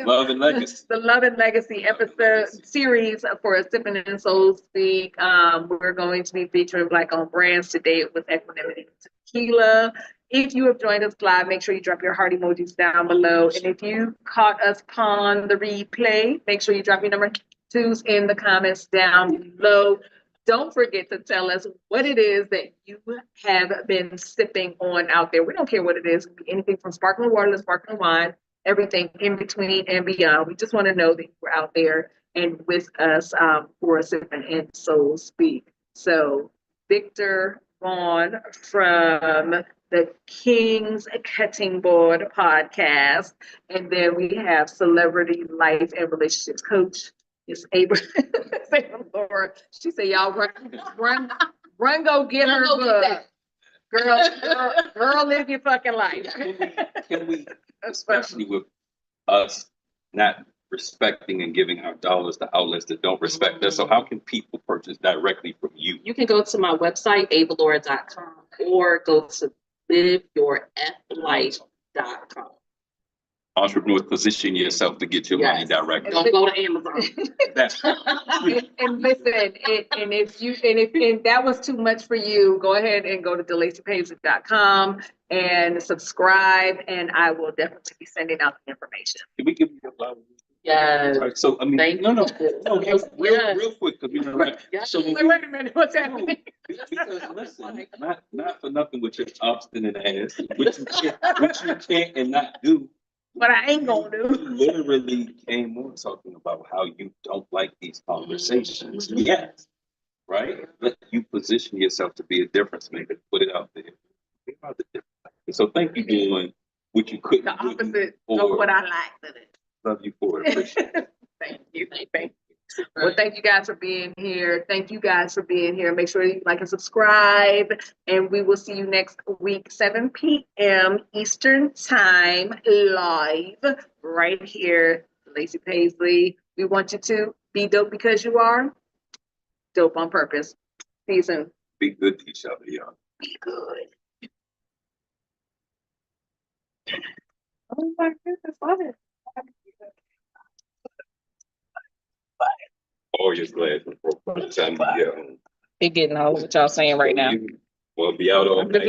Love and legacy. The Love and Legacy episode series for Sippin and Soul Speak. We're going to be featuring Black-owned brands today with Equanimity Tequila. If you have joined us live, make sure you drop your heart emojis down below. And if you caught us on the replay, make sure you drop your number 2s in the comments down below. Don't forget to tell us what it is that you have been sipping on out there. We don't care what it is. It could be anything from sparkling water to sparkling wine, everything in between and beyond. We just want to know that you're out there and with us for Sippin and Soul Speak. So Victor Vaughn from the King's Cutting Board podcast. And then we have celebrity life and relationships coach, Miss Abraham. Laura. She said, y'all run, go get her book. Girl, live your fucking life. Can we, especially with us not respecting and giving our dollars to outlets that don't respect us, so how can people purchase directly from you? You can go to my website, avalora.com, or go to liveyourflife.com. Entrepreneurs, position yourself to get your money Yes. directly. Don't go to Amazon. That's And listen, and if that was too much for you, go ahead and go to DelacyPaisley.com and subscribe, and I will definitely be sending out the information. Can we give you a flower? Yes. Right, so I mean, Thank no, Yes. real quick, because we right. Yes. So when Wait a minute, what's happening? because listen, not for nothing with your obstinate ass, which you can't and not do. What I ain't gonna You do. literally came on talking about how you don't like these conversations. Yes, right? But you position yourself to be a difference maker. Put it out there. Be about the difference. So thank you for doing what you couldn't The do, opposite or of what I like. love you for it. Appreciate it. Thank you. Well, thank you guys for being here. Thank you guys for being here. Make sure you like and subscribe, and we will see you next week, 7 p.m. Eastern Time, live right here, Lacey Paisley. We want you to be dope because you are dope on purpose. See you soon. Be good to each other, y'all. Be good. Oh my goodness, love it. All your glad for the time to be It getting all what y'all saying right now. We'll be out all night.